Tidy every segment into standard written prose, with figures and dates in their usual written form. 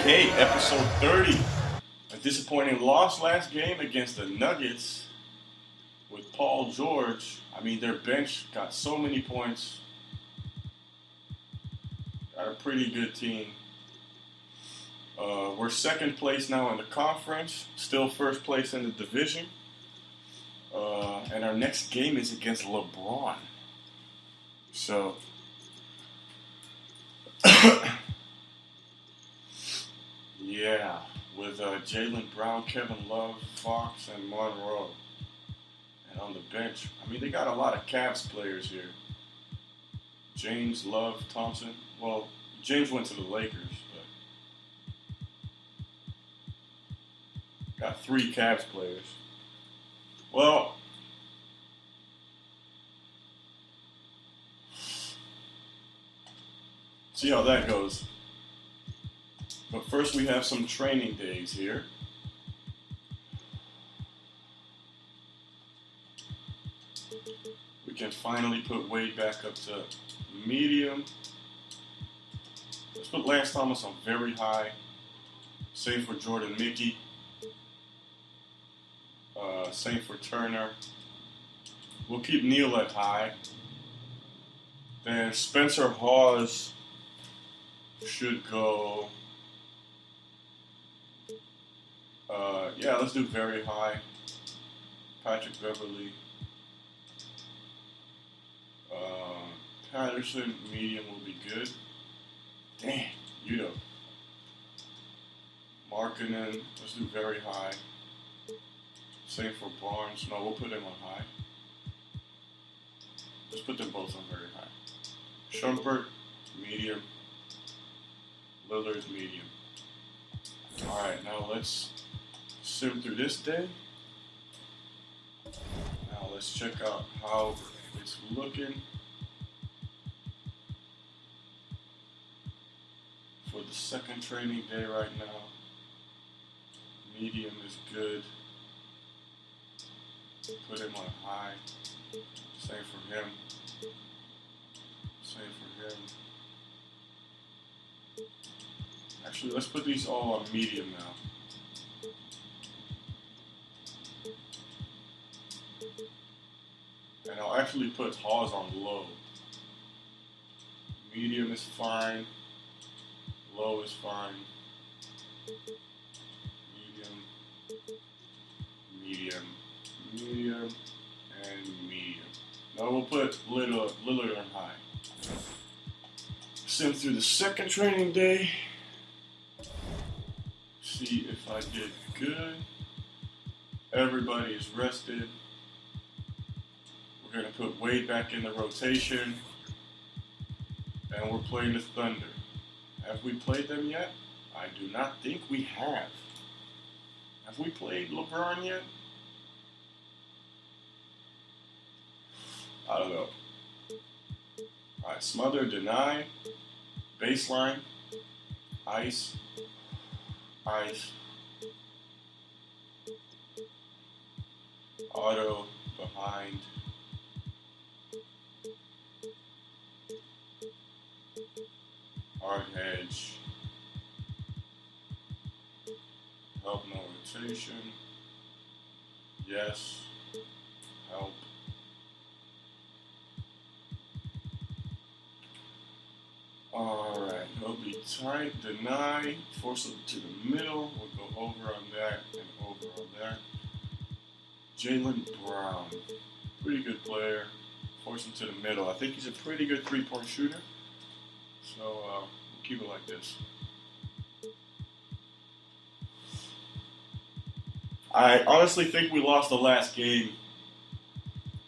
Okay, episode 30. A disappointing loss last game against the Nuggets with Paul George. I mean, their bench got so many points. Got a pretty good team. We're second place now in the conference. Still first place in the division. And our next game is against LeBron. So... yeah, with Jaylen Brown, Kevin Love, Fox, and Monroe. And on the bench, I mean, they got a lot of Cavs players here. James, Love, Thompson. Well, James went to the Lakers, but got 3 Cavs players. Well, see how that goes. But first we have some training days here. We can finally put Wade back up to medium. Let's put Lance Thomas on very high. Same for Jordan Mickey. Same for Turner. We'll keep Neal at high. Then Spencer Hawes should go... yeah, let's do very high. Patrick Beverly. Patterson, medium will be good. Dang, Udo. Markkanen, let's do very high. Same for Barnes. No, we'll put him on high. Let's put them both on very high. Shumpert, medium. Lillard, medium. Alright, now let's sim through this day. Now let's check out how it's looking for the second training day right now. Medium is good. Put him on high. Same for him. Same for him. Actually, let's put these all on medium now. And I'll actually put Hawes on low. Medium is fine. Low is fine. Medium, and medium. Now we'll put Lillard on high. Sim through the second training day. See if I did good. Everybody is rested. We're going to put Wade back in the rotation. And we're playing the Thunder. Have we played them yet? I do not think we have. Have we played LeBron yet? I don't know. Alright, smother, deny, baseline, ice, auto, behind, hard hedge, help no rotation, yes, help. Alright, he'll be tight, deny, force him to the middle, we'll go over on that and over on that. Jaylen Brown, pretty good player, force him to the middle. I think he's a pretty good 3-point shooter, so we'll keep it like this. I honestly think we lost the last game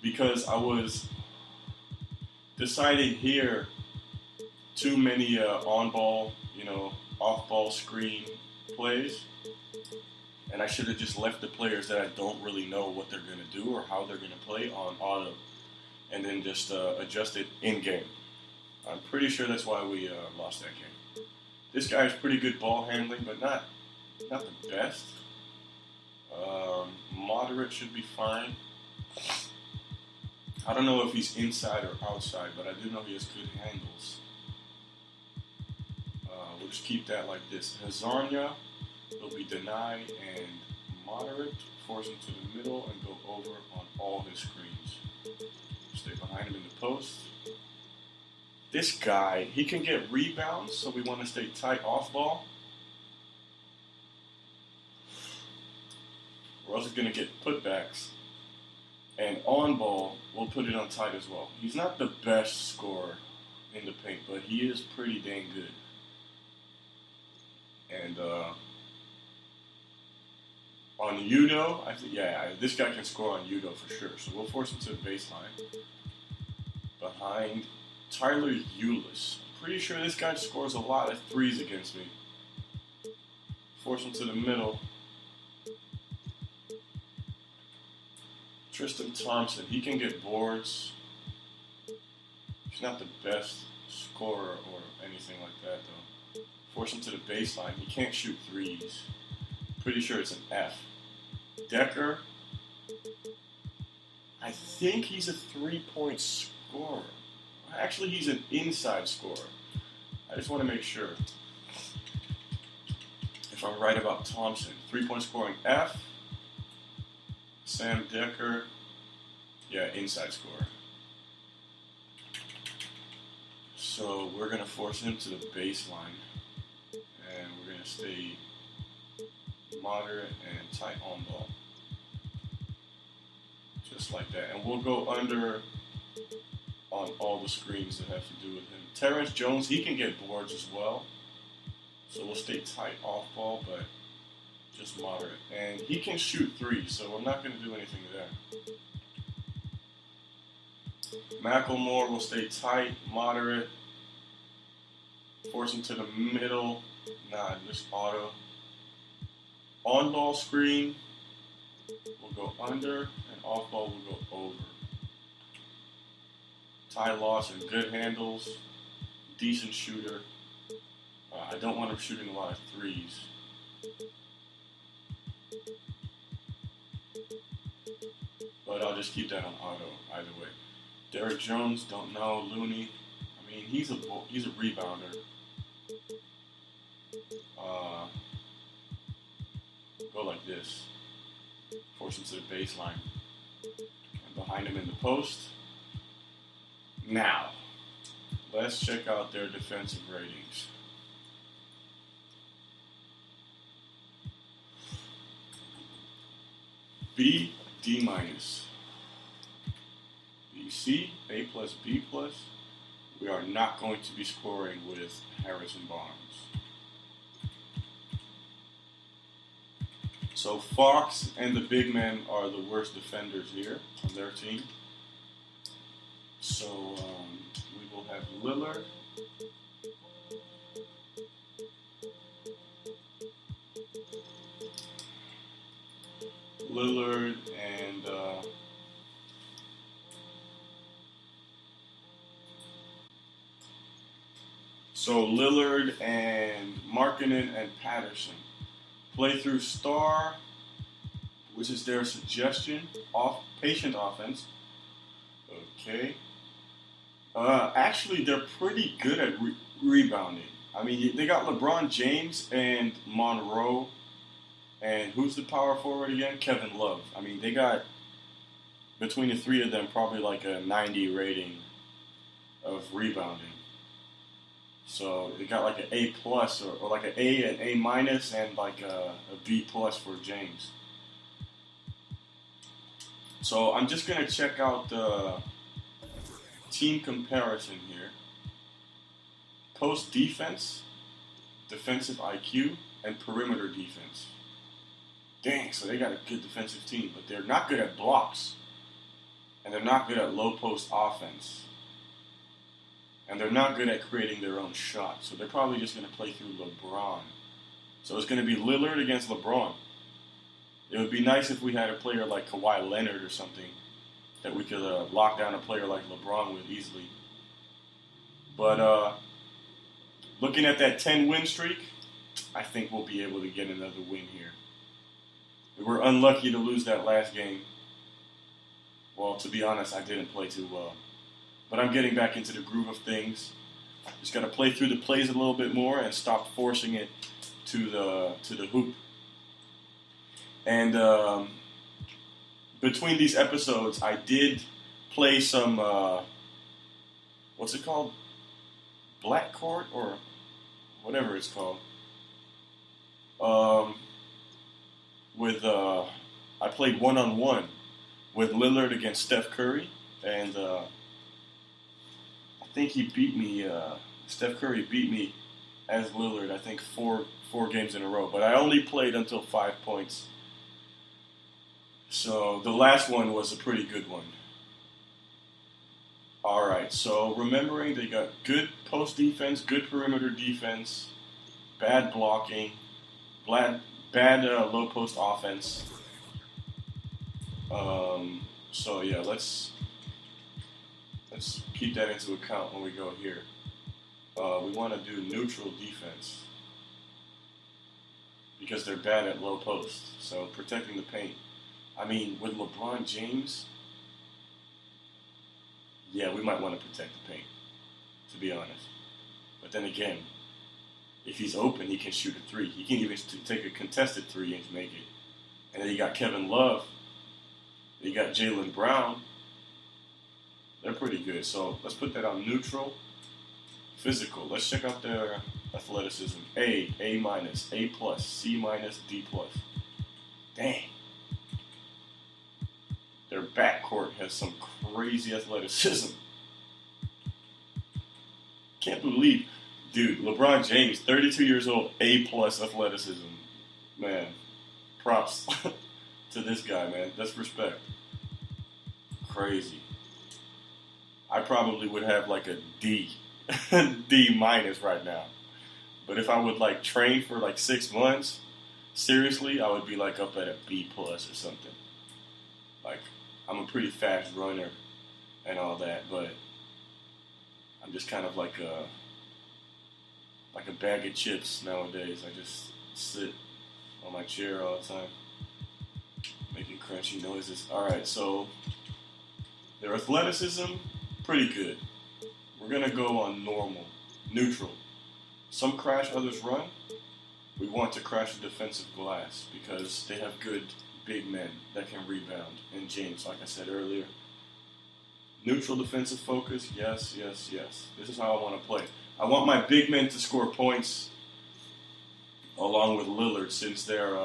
because I was deciding here too many on-ball, off-ball screen plays. And I should have just left the players that I don't really know what they're going to do or how they're going to play on auto. And then just adjust it in-game. I'm pretty sure that's why we lost that game. This guy has pretty good ball handling, but not the best. Moderate should be fine. I don't know if he's inside or outside, but I do know he has good handles. We'll just keep that like this. Hazarnia will be denied and moderate, force him to the middle and go over on all his screens. Stay behind him in the post. This guy, he can get rebounds, so we want to stay tight off ball. Or else he's going to get putbacks. And on ball, we'll put it on tight as well. He's not the best scorer in the paint, but he is pretty dang good. And on Udo, this guy can score on Udo for sure. So we'll force him to the baseline. Behind Tyler Ulis. I'm pretty sure this guy scores a lot of threes against me. Force him to the middle. Tristan Thompson, he can get boards. He's not the best scorer or anything like that, though. Force him to the baseline. He can't shoot threes. Pretty sure it's an F. Decker, I think he's a three-point scorer. Actually, he's an inside scorer. I just want to make sure if I'm right about Thompson. Three-point scoring F. Sam Decker, inside scorer. So we're going to force him to the baseline. And we're going to stay moderate and tight on ball. Just like that. And we'll go under on all the screens that have to do with him. Terrence Jones, he can get boards as well. So we'll stay tight off ball, but just moderate. And he can shoot threes, so we're not going to do anything there. Macklemore will stay tight, moderate. Force him to the middle. Just auto. On ball screen will go under, and off ball will go over. Ty Lawson, good handles, decent shooter. I don't want him shooting a lot of threes. But I'll just keep that on auto either way. Derek Jones, don't know. Looney, I mean, he's a rebounder. Go like this. Force him to the baseline. And behind him in the post. Now, let's check out their defensive ratings. B, D minus. B, C, A plus, B plus. We are not going to be scoring with Harrison Barnes. So Fox and the big men are the worst defenders here on their team. So we will have Lillard. And Lillard and Markkanen and Patterson. Play through star, which is their suggestion. Patient offense. Okay. Actually, they're pretty good at rebounding. I mean, they got LeBron James and Monroe. And who's the power forward again? Kevin Love. I mean, they got, between the three of them, probably like a 90 rating of rebounding. So they got like an A plus or like an A minus, and like a B plus for James. So I'm just going to check out the team comparison here. Post defense, defensive IQ, and perimeter defense. Dang, so they got a good defensive team, but they're not good at blocks. And they're not good at low post offense. And they're not good at creating their own shot. So they're probably just going to play through LeBron. So it's going to be Lillard against LeBron. It would be nice if we had a player like Kawhi Leonard or something that we could lock down a player like LeBron with easily. But looking at that 10-win streak, I think we'll be able to get another win here. We were unlucky to lose that last game. Well, to be honest, I didn't play too well. But I'm getting back into the groove of things. Just got to play through the plays a little bit more and stop forcing it to the hoop. And between these episodes, I did play some what's it called? Black Court or whatever it's called. I played 1-on-1 with Lillard against Steph Curry, and I think he beat me. Steph Curry beat me as Lillard. I think four games in a row, but I only played until 5 points. So the last one was a pretty good one. All right, so remembering they got good post defense, good perimeter defense, bad blocking, bad low post offense. So yeah, let's keep that into account when we go here. We want to do neutral defense because they're bad at low post. So protecting the paint. I mean, with LeBron James, yeah, we might want to protect the paint, to be honest. But then again, if he's open, he can shoot a three. He can even take a contested three and make it. And then you got Kevin Love. You got Jaylen Brown. They're pretty good. So let's put that on neutral. Physical. Let's check out their athleticism. A minus, A plus, C minus, D plus. Dang. Their backcourt has some crazy athleticism. Can't believe, dude, LeBron James, 32 years old, A plus athleticism. Man, props to this guy, man. That's respect. Crazy. I probably would have like a D, D minus right now. But if I would like train for like 6 months, seriously, I would be like up at a B plus or something. Like, I'm a pretty fast runner and all that, but I'm just kind of like a bag of chips nowadays. I just sit on my chair all the time, making crunchy noises. All right, so their athleticism, pretty good. We're gonna go on normal, neutral. Some crash, others run. We want to crash the defensive glass because they have good big men that can rebound. And James, like I said earlier, neutral defensive focus, yes, yes, yes. This is how I want to play. I want my big men to score points along with Lillard, since their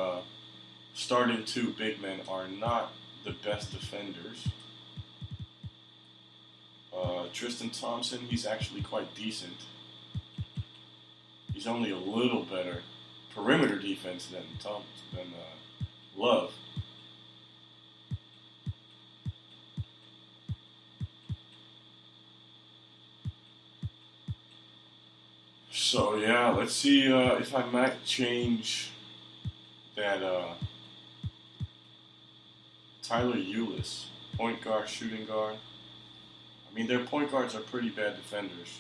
starting two big men are not the best defenders. Tristan Thompson, he's actually quite decent. He's only a little better perimeter defense than Love. So yeah, let's see if I might change that Tyler Ulis, point guard, shooting guard. I mean, their point guards are pretty bad defenders,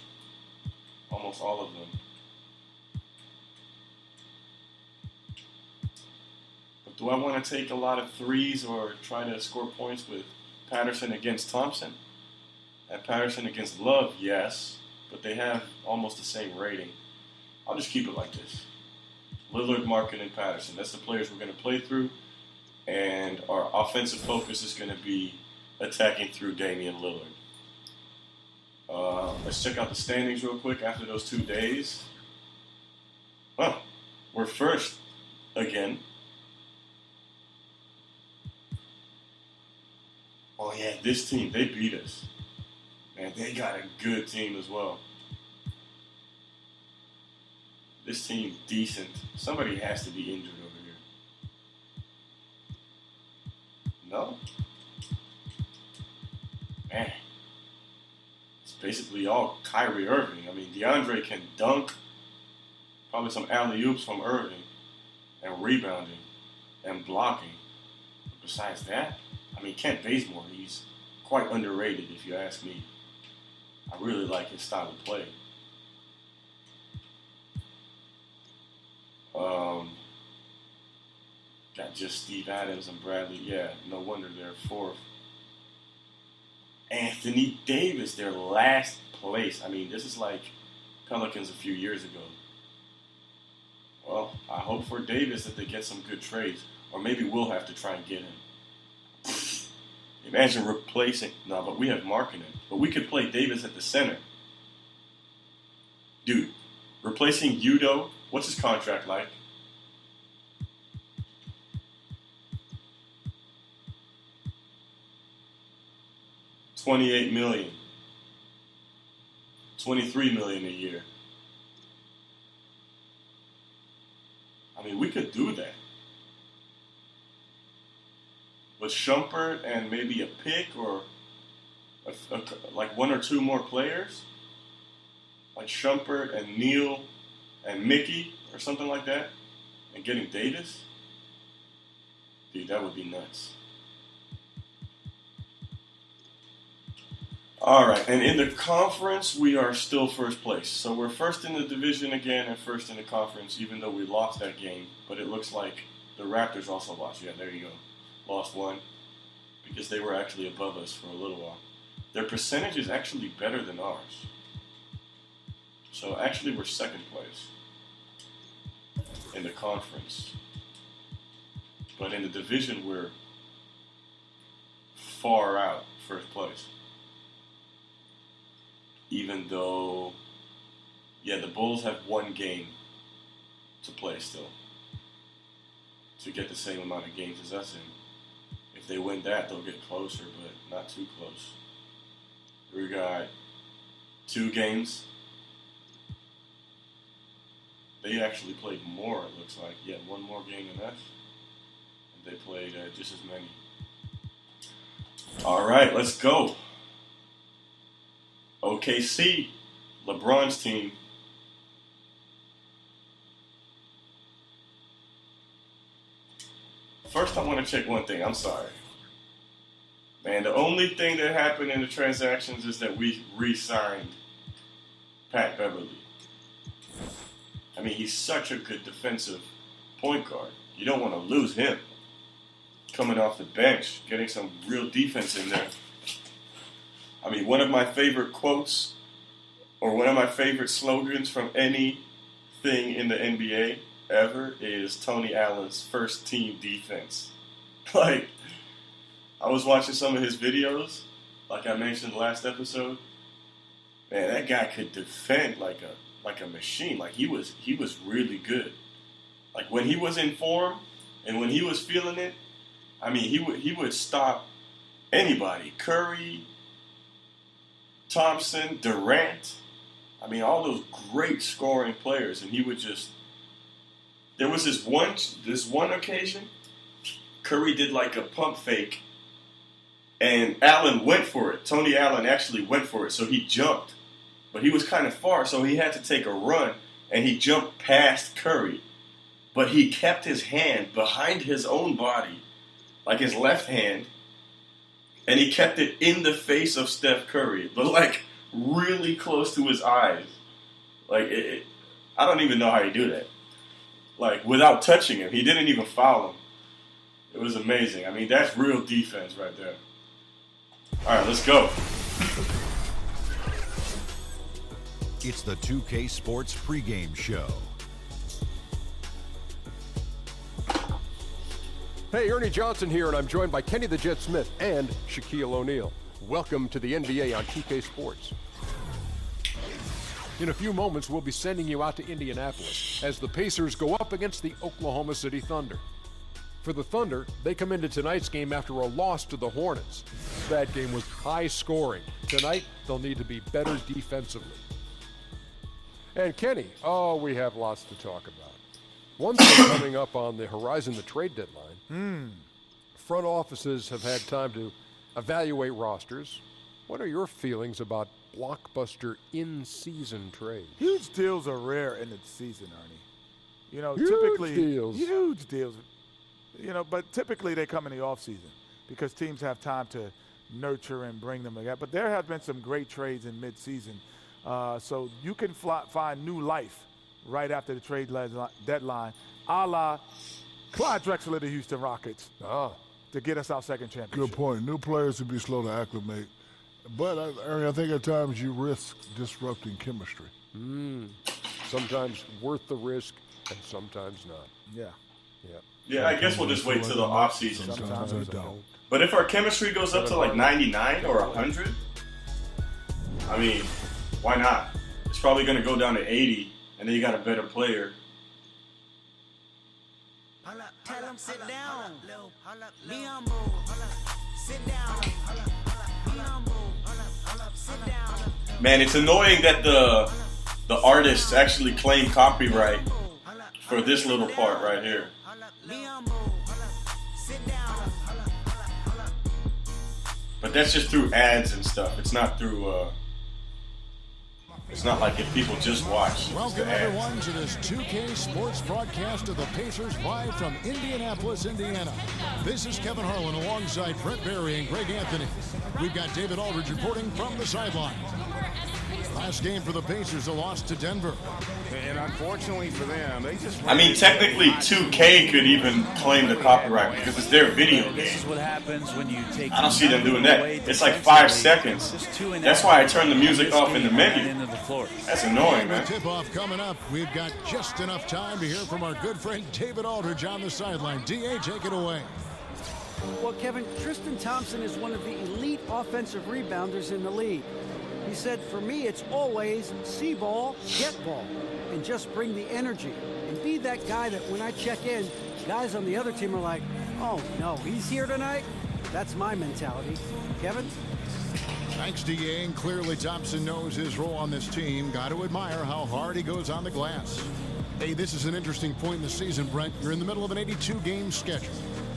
almost all of them. But do I want to take a lot of threes or try to score points with Patterson against Thompson? And Patterson against Love, yes, but they have almost the same rating. I'll just keep it like this. Lillard, Markin, and Patterson. That's the players we're going to play through. And our offensive focus is going to be attacking through Damian Lillard. Let's check out the standings real quick after those 2 days. Well, we're first again. Oh yeah, this team, they beat us. Man, they got a good team as well. This team, decent. Somebody has to be injured over here. No? Man. It's basically all Kyrie Irving. I mean, DeAndre can dunk. Probably some alley-oops from Irving. And rebounding. And blocking. But besides that, I mean, Kent Bazemore, he's quite underrated if you ask me. I really like his style of play. Got just Steve Adams and Bradley. Yeah, no wonder they're fourth. Anthony Davis, their last place. I mean, this is like Pelicans a few years ago. Well, I hope for Davis that they get some good trades, or maybe we'll have to try and get him. Imagine replacing, no, but we have Markkanen. But we could play Davis at the center. Dude, replacing Udo, what's his contract like? $28 million. $23 million a year. I mean, we could do that. With Shumpert and maybe a pick or like one or two more players. Like Shumpert and Neal and Mickey or something like that. And getting Davis. Dude, that would be nuts. All right, and in the conference, we are still first place. So we're first in the division again and first in the conference, even though we lost that game. But it looks like the Raptors also lost. Yeah, there you go. Lost one because they were actually above us for a little while. Their percentage is actually better than ours. So actually, we're second place in the conference. But in the division, we're far out first place. Even though, yeah, the Bulls have one game to play still to get the same amount of games as us in. If they win that, they'll get closer, but not too close. We got 2 games. They actually played more, it looks like. Yeah, one more game than us. And they played just as many. All right, let's go. OKC, LeBron's team. First, I want to check one thing. I'm sorry. Man, the only thing that happened in the transactions is that we re-signed Pat Beverly. I mean, he's such a good defensive point guard. You don't want to lose him. Coming off the bench, getting some real defense in there. I mean, one of my favorite quotes or one of my favorite slogans from anything in the NBA ever is Tony Allen's first team defense. Like, I was watching some of his videos, like I mentioned last episode. Man, that guy could defend like a machine. Like he was really good. Like when he was in form and when he was feeling it, I mean, he would stop anybody. Curry, Thompson, Durant, I mean, all those great scoring players, and he would just. There was this one occasion, Curry did like a pump fake, and Allen went for it. Tony Allen actually went for it, so he jumped, but he was kind of far, so he had to take a run, and he jumped past Curry, but he kept his hand behind his own body, like his left hand. And he kept it in the face of Steph Curry, but like really close to his eyes. Like, I don't even know how you do that. Like, without touching him. He didn't even foul him. It was amazing. I mean, that's real defense right there. All right, let's go. It's the 2K Sports pregame show. Hey, Ernie Johnson here, and I'm joined by Kenny the Jet Smith and Shaquille O'Neal. Welcome to the NBA on 2K Sports. In a few moments, we'll be sending you out to Indianapolis as the Pacers go up against the Oklahoma City Thunder. For the Thunder, they come into tonight's game after a loss to the Hornets. That game was high scoring. Tonight, they'll need to be better defensively. And Kenny, we have lots to talk about. One thing coming up on the horizon, the trade deadline. Front offices have had time to evaluate rosters. What are your feelings about blockbuster in-season trades? Huge deals are rare in the season, Ernie. You know, Huge typically deals. Huge deals. You know, but typically they come in the offseason because teams have time to nurture and bring them together. But there have been some great trades in mid-season. So you can find new life right after the trade deadline, a la Clyde Drexler of the Houston Rockets to get us our second championship. Good point. New players would be slow to acclimate. But I think at times you risk disrupting chemistry. Sometimes worth the risk, and sometimes not. Yeah. Yeah, I guess we'll just wait till the offseason. Sometimes I don't. But if our chemistry goes up to like 99 or 100, I mean, why not? It's probably going to go down to 80, and then you got a better player. Tell them sit down. Be humble. Sit down. Be humble. Sit down. Man, it's annoying that the artists actually claim copyright for this little part right here. Be humble. Sit down. But that's just through ads and stuff. It's not through, it's not like if people just watch. It's Welcome, the ads. everyone, to this 2K Sports broadcast of the Pacers live from Indianapolis, Indiana. This is Kevin Harlan alongside Brett Barry and Greg Anthony. We've got David Aldridge reporting from the sideline. Last game for the Pacers, a loss to Denver. And unfortunately for them, they just... I mean, technically, 2K could even claim the copyright because it's their video This is game. what happens when you take. I don't see them doing that. It's like 5 seconds. That's why I turn the music off in the menu. That's annoying, The man. tip-off coming up. We've got just enough time to hear from our good friend David Aldridge on the sideline. D.A., take it away. Well, Kevin, Tristan Thompson is one of the elite offensive rebounders in the league. He said, for me, it's always see ball, get ball, and just bring the energy. And be that guy that when I check in, guys on the other team are like, oh, no, he's here tonight? That's my mentality. Kevin? Thanks, D.A., and clearly Thompson knows his role on this team. Got to admire how hard he goes on the glass. Hey, this is an interesting point in the season, Brent. You're in the middle of an 82-game schedule.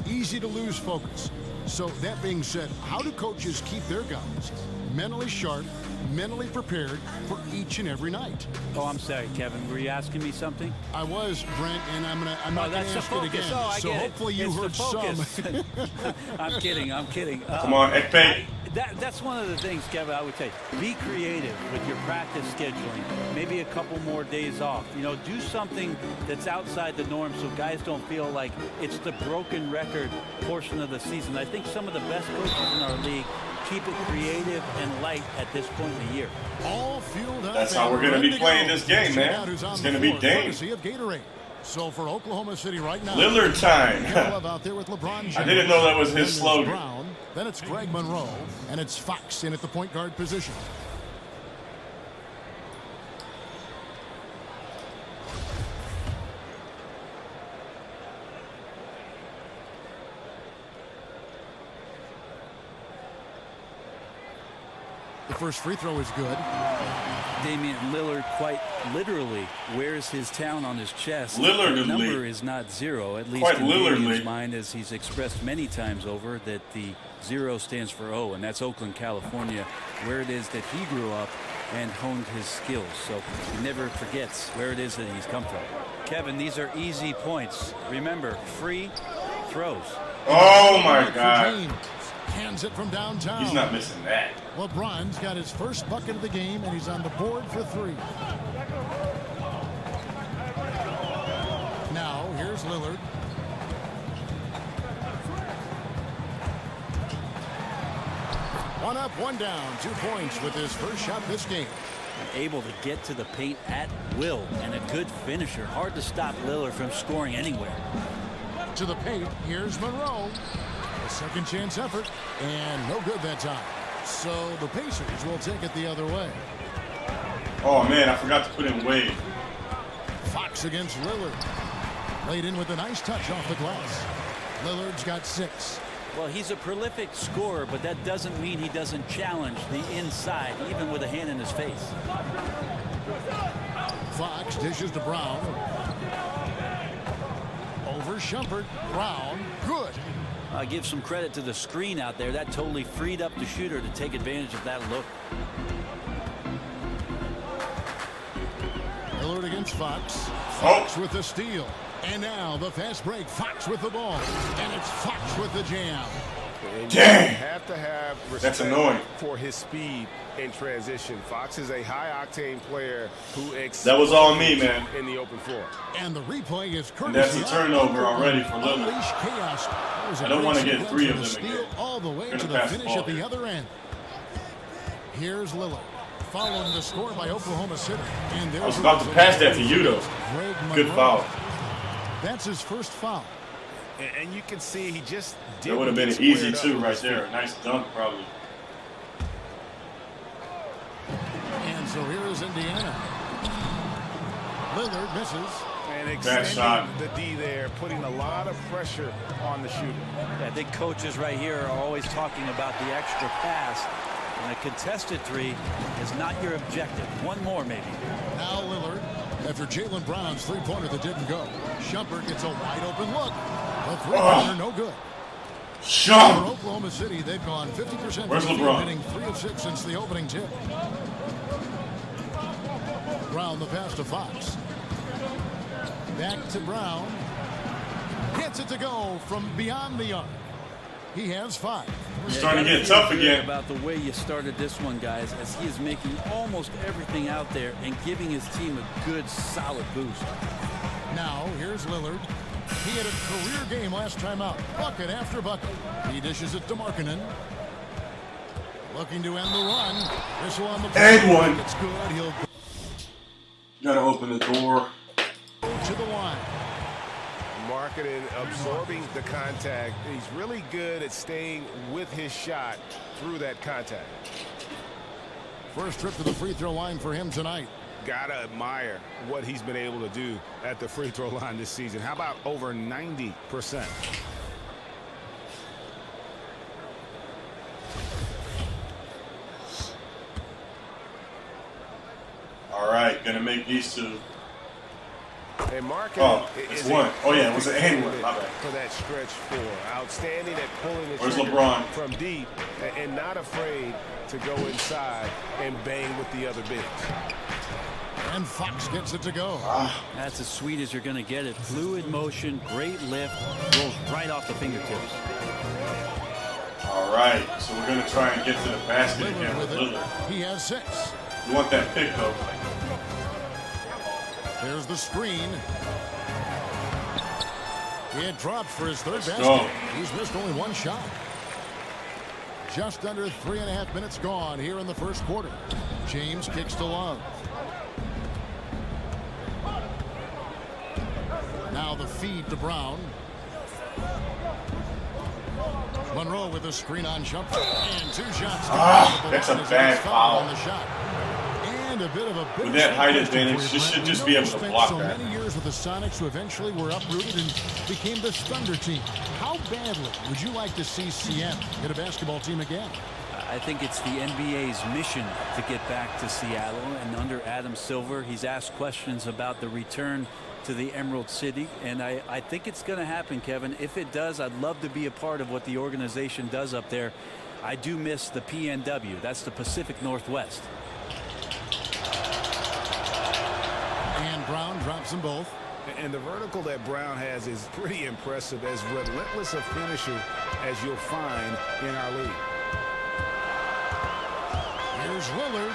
Easy to lose focus. So that being said, how do coaches keep their guys mentally sharp, mentally prepared for each and every night? Oh, I'm sorry, Kevin. Were you asking me something? I was, Brent, and I'm not going to that's ask the it focus. again. Oh, I so get it. hopefully you It's the heard some. focus. I'm kidding. Come on, Ekpe. That's one of the things, Kevin, I would say. Be creative with your practice scheduling. Maybe a couple more days off. You know, do something that's outside the norm so guys don't feel like it's the broken record portion of the season. I think some of the best coaches in our league keep it creative and light at this point in the year. All fueled up. That's how and we're gonna ready be to playing go. this game, Check man. out who's on It's the gonna be floor, Dame. courtesy of Gatorade. So for Oklahoma City right now, Lillard time. Love out there with LeBron James. I didn't know that was his Then there's slogan. Brown, then it's Greg Monroe, and it's Fox in at the point guard position. The first free throw is good. Damian Lillard quite literally wears his town on his chest. Lillardly. The number is not 0, at least Quite in Lillardly. Damian's mind, as he's expressed many times over, that the 0 stands for O, and that's Oakland, California, where it is that he grew up and honed his skills. So he never forgets where it is that he's come from. Kevin, these are easy points. Remember, free throws. Oh my For God. James. Hands it from downtown. He's not missing that. LeBron's got his first bucket of the game, and he's on the board for 3. Now, here's Lillard. One up, one down, 2 points with his first shot this game. Able to get to the paint at will, and a good finisher. Hard to stop Lillard from scoring anywhere. To the paint, here's Monroe. A second chance effort, and no good that time. So the Pacers will take it the other way. Oh man, I forgot to put in Wade. Fox against Lillard. Laid in with a nice touch off the glass. Lillard's got 6. Well, he's a prolific scorer, but that doesn't mean he doesn't challenge the inside, even with a hand in his face. Fox dishes to Brown. Over Shumpert. Brown. Good. I give some credit to the screen out there. That totally freed up the shooter to take advantage of that look. Lillard against Fox. Oh. Fox with the steal. And now the fast break. Fox with the ball. And it's Fox with the jam. Dang. You have to have That's respect annoying. for his speed in transition. Fox is a high-octane player who excels That was all me, man. in the open floor. And the replay is courtesy And that's a of turnover already for Lillard. Unleash chaos. That was a I don't great want to get sequence 3 of with them the steal again. all the way Gonna to the pass the finish ball at the here. other end. Here's Lillard. Following the score by Oklahoma City. And I was about to pass that to you, though. Good foul. That's his first foul. And you can see he just did. That would have been an easy two right there. A nice dunk, probably. And so here is Indiana. Lillard misses. And extending the D there, putting a lot of pressure on the shooter. I think coaches right here are always talking about the extra pass. And a contested three is not your objective. One more, maybe. Now Lillard, after Jaylen Brown's three-pointer that didn't go. Shumpert gets a wide-open look. The three-pointer no good. For Oklahoma City, they've gone 50%. Where's LeBron? Hitting 3 of 6 since the opening tip. Brown the pass to Fox. Back to Brown. Gets it to go from beyond the arc. He has 5. It's starting to get tough again. About the way you started this one, guys, as he is making almost everything out there and giving his team a good, solid boost. Now, here's Lillard. He had a career game last time out. Bucket after bucket. He dishes it to Markkanen. Looking to end the run. Whistle on the play. And one. It's good. He'll Gotta open the door. go to the line. Markkanen absorbing the contact. He's really good at staying with his shot through that contact. First trip to the free throw line for him tonight. Gotta admire what he's been able to do at the free throw line this season. How about over 90%? All right, gonna make these two. And Markkanen Oh, it's one. Oh, yeah, it was an and one. My bad. For that stretch 4. Outstanding at pulling the Where's trigger LeBron? from deep and not afraid to go inside and bang with the other bigs. And Fox gets it to go. That's as sweet as you're going to get it. Fluid motion, great lift, rolls right off the fingertips. All right, so we're gonna try and get to the basket again Lillard with with it. Lillard. He has 6. You want that pick though? There's the screen. It drops for his third Let's basket. go. He's missed only 1 shot. Just under 3.5 minutes gone here in the first quarter. James kicks to Love. Now the feed to Brown. Monroe with a screen on Shumpert. And 2 shots. That's a bad foul. On the shot. And a bit of a With that height advantage, you should just be able to block so that. many years with the Sonics who eventually were uprooted and became the Thunder team. How badly would you like to see CM get a basketball team again? I think it's the NBA's mission to get back to Seattle. And under Adam Silver, he's asked questions about the return to the Emerald City. And I think it's going to happen, Kevin. If it does, I'd love to be a part of what the organization does up there. I do miss the PNW. That's the Pacific Northwest. And Brown drops them both. And the vertical that Brown has is pretty impressive, as relentless a finisher as you'll find in our league. Here's Lillard.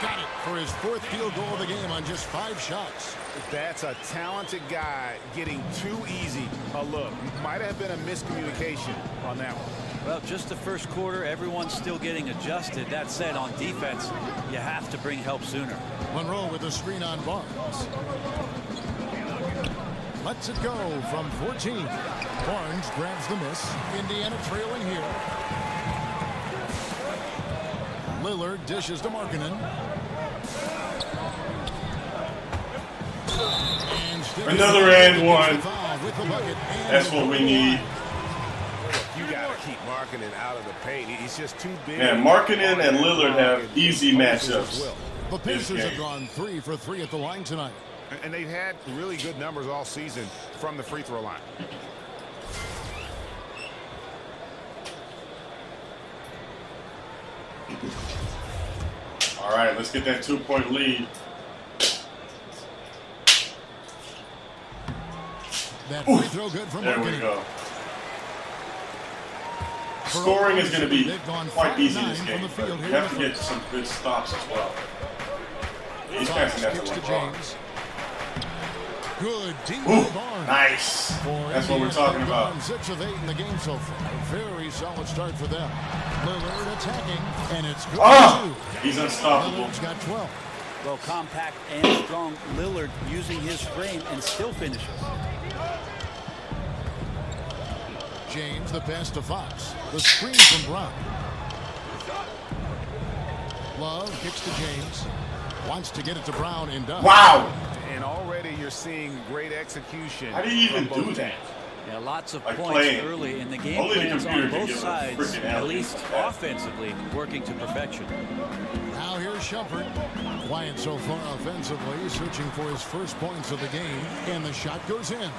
Got it for his 4th field goal of the game on just 5 shots. That's a talented guy getting too easy a look. Might have been a miscommunication on that one. Well, just the first quarter, everyone's still getting adjusted. That said, on defense, you have to bring help sooner. Monroe with a screen on Barnes. Lets it go from 14. Barnes grabs the miss. Indiana trailing here. Lillard dishes to Markkanen. Another and one. That's what we need. You got to keep Markkanen out of the paint. He's just too big. Man, Markkanen and Lillard have easy matchups. The Pacers have gone 3 for 3 at the line tonight. And they've had really good numbers all season from the free throw line. All right, let's get that 2-point lead. That free throw good from There Markkanen. we go. Scoring is going to be quite easy in this game, but you have to get some good stops as well. He's passing that to LeBron. Good deep Ooh, Barnes. nice. That's what we're talking about. 6 of 8 in the game so far. Very solid start for them. Lillard attacking, and it's good. He's unstoppable. Lillard's got 12. Well, compact and strong Lillard using his frame and still finishes. James, the pass to Fox. The screen from Brown. Love kicks to James. Wants to get it to Brown and does. Wow. And already you're seeing great execution. How do you even do that? Yeah, lots of Like points playing. early in the game. Only the Plans computer on can both give a sides, freaking at alley-oop least like that. offensively, working to perfection. Now here's Shumpert. Quiet so far offensively, searching for his first points of the game, and the shot goes in.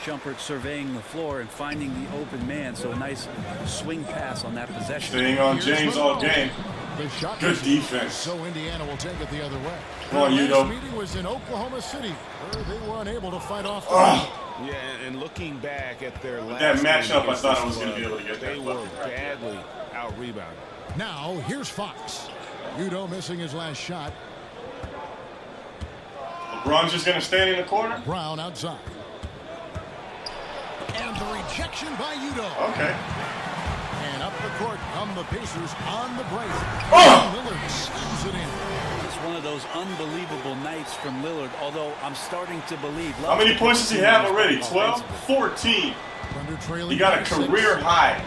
Shumpert surveying the floor and finding the open man, so a nice swing pass on that possession. Staying on James all game. The shot Good misses. defense. So Indiana will take it the other way. Come on, The Udo. last meeting was in Oklahoma City, where they were unable to fight off the Yeah, and looking back at their last that matchup, game I thought I against was going to this be able to get club, they that were bucket right there. badly out-rebounded. Now here's Fox. Udo missing his last shot. LeBron's just going to stand in the corner? Brown outside. And the rejection by Udo. Okay. And up the court come the Pacers on the break. Oh! Lillard slams it in. It's one of those unbelievable nights from Lillard, although I'm starting to believe. How many points does he have already? 12? 14. Under trailing He got a by 6. career high.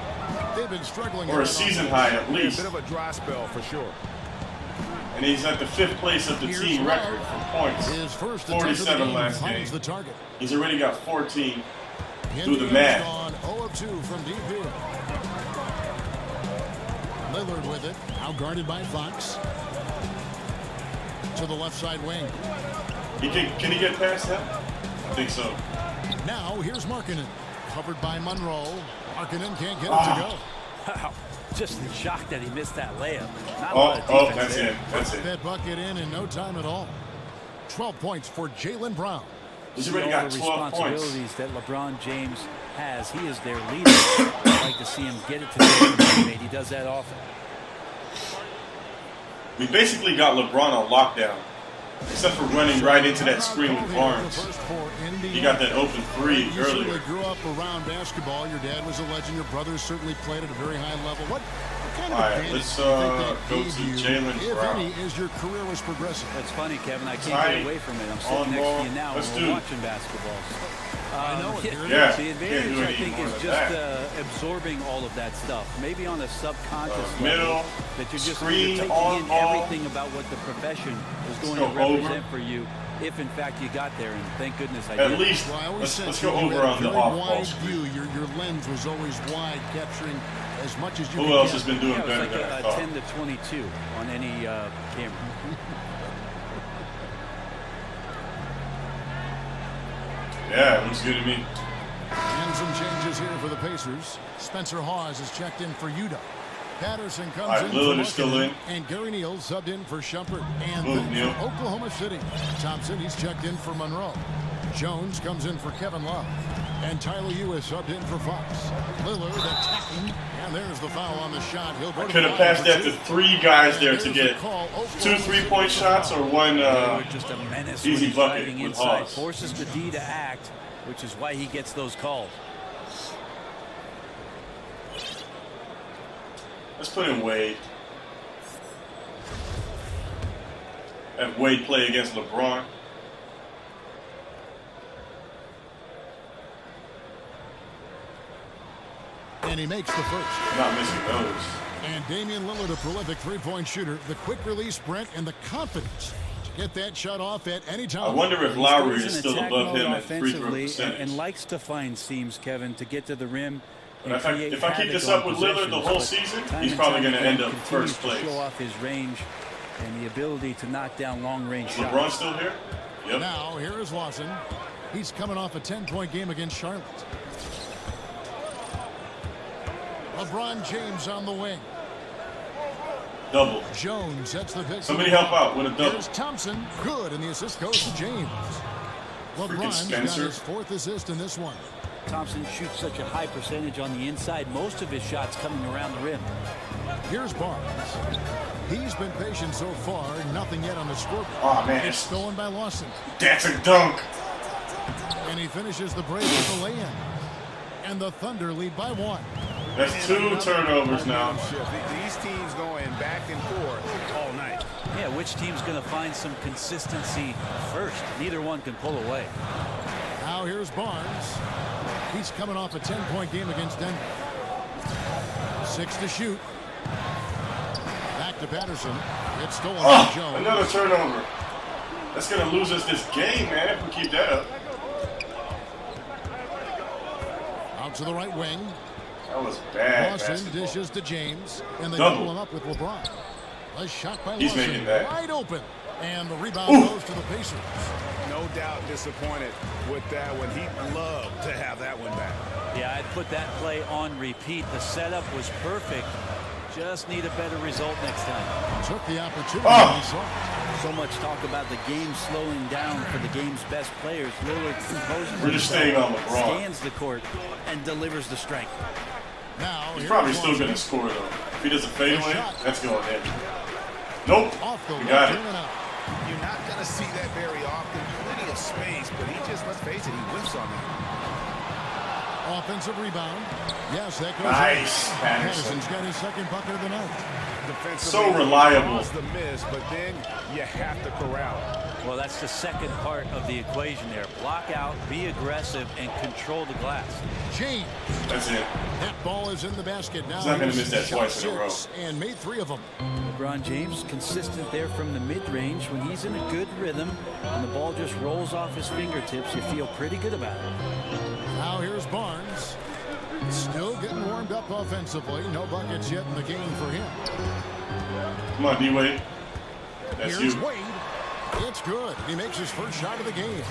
They've been struggling Or a on season offense. high at A least. bit of a dry spell for sure. And he's at the 5th place of the Here's team Love. record for points. His first attempt of the 47 game last finds game. the target. He's already got 14. Do the Indiana's math. gone 0 of 2 from deep here. Lillard with it, out guarded by Fox. To the left side wing. Can he get past that? I think so. Now here's Markkanen, covered by Monroe. Markkanen can't get it to go. Wow, just in shock that he missed that layup. Not a Oh, lot of defense that's there. it. That's Put it. that bucket in no time at all. 12 points for Jaylen Brown. He's See already all got the 12 points. responsibilities that LeBron James has. He is their leader. I'd like to see him get it to the teammate. He does that often. We basically got LeBron on lockdown. Except for running right into that screen with Barnes. He got that open 3 You earlier. certainly grew up around basketball. Your dad was a legend. Your brothers certainly played at a very high level. What kind of All right, advantage let's do you think that go gave to you, Jaylen if Brown. any, as your career was progressing? It's funny, Kevin. I can't Tight. get away from it. I'm On sitting next ball. to you now Let's and do we're it. watching basketball. I know it. Yeah, The can't advantage, do I any think, more is than just that. absorbing all of that stuff. Maybe on a subconscious Middle, level, that you're just screen, you're taking on in ball. everything about what the profession is going go to represent over. for you. If in fact you got there, and thank goodness I At did. least, Well, I always let's sense go that you over had on the very off-ball wide screen. view. Your lens was always wide, capturing as much as you Who could else get. has been doing Yeah, it was better like than I a thought? 10 to 22 on any camera. Yeah, it looks good to me. And some changes here for the Pacers. Spencer Hawes is checked in for Utah. Patterson comes All right, in Lillard for is still Markkanen, in. and Gary Neal subbed in for Shumpert. And Move, then Neal. for Oklahoma City, Thompson, he's checked in for Monroe. Jones comes in for Kevin Love. And Tyler Ewis subbed in for Fox. Lillard attacking, and there's the foul on the shot. He'll go I to could the have line passed for that to two. 3 guys there And to there's the get call. 2 Oklahoma City 3-point with the shots foul. or one Lillard just a menace easy when he's bucket driving with inside. Hawes. Forces the D to act, which is why he gets those calls. Let's put in Wade. Have Wade play against LeBron. And he makes the first. Not missing those. And Damian Lillard, a prolific three-point shooter, the quick release sprint and the confidence to get that shot off at any time. I wonder if He Lowry stays is in still attack above mode him at free throw offensively percentage. and likes to find seams, Kevin, to get to the rim. But and if I create keep havoc this on up with Lillard the possessions, whole but season, time he's and probably time going to end again up continues first to place. show off his range and the ability to knock down long-range Is shots. LeBron still here? Yep. Now, here is Lawson. He's coming off a 10-point game against Charlotte. LeBron James on the wing. Double. Jones sets the pick. Somebody help out with a double. Here's Thompson. Good, and the assist goes to James. LeBron's got Spencer. his 4th assist in this one. Thompson shoots such a high percentage on the inside, most of his shots coming around the rim. Here's Barnes. He's been patient so far, nothing yet on the scoreboard. Oh, man. It's stolen by Lawson. That's a dunk. And he finishes the break with the lay-in. And the Thunder lead by 1. That's 2 turnovers now. These teams going back and forth all night. Yeah, which team's going to find some consistency first? Neither one can pull away. Now here's Barnes. He's coming off a 10-point game against Denver. 6 to shoot. Back to Patterson. It's stolen by Jones. Another turnover. That's going to lose us this game, man, if we keep that up. Out to the right wing. That was bad. Lawson dishes to James, and they Double. double him up with LeBron. A shot by He's Lawson, making that. wide open, and the rebound goes to the Pacers. No doubt disappointed with that one. He'd love to have that one back. Yeah, I'd put that play on repeat. The setup was perfect. Just need a better result next time. Took the opportunity he saw. So much talk about the game slowing down for the game's best players. Lillard composes We're just staying on LeBron. scans the court and delivers the strength. Now He's probably still going to score, though. If he does a fadeaway, that's going in. Nope. We got it. You're not going to see that very often. Plenty of space, but he just, let's face it, he whiffs on that. Offensive rebound. Yes, that goes. Nice, in. Patterson. Patterson's got his second bucket of the night. So reliable. The miss, but then you have to corral it. Well, that's the second part of the equation there. Block out, be aggressive, and control the glass. James. That's it. That ball is in the basket now. He's not going to miss that Shot twice in a row. 6 and made 3 of them. LeBron James consistent there from the mid-range. When he's in a good rhythm and the ball just rolls off his fingertips, you feel pretty good about it. Now here's Barnes. Still getting warmed up offensively. No buckets yet in the game for him. Come on, D-Wade. That's Here's you. Wade. It's good. He makes his first shot of the game.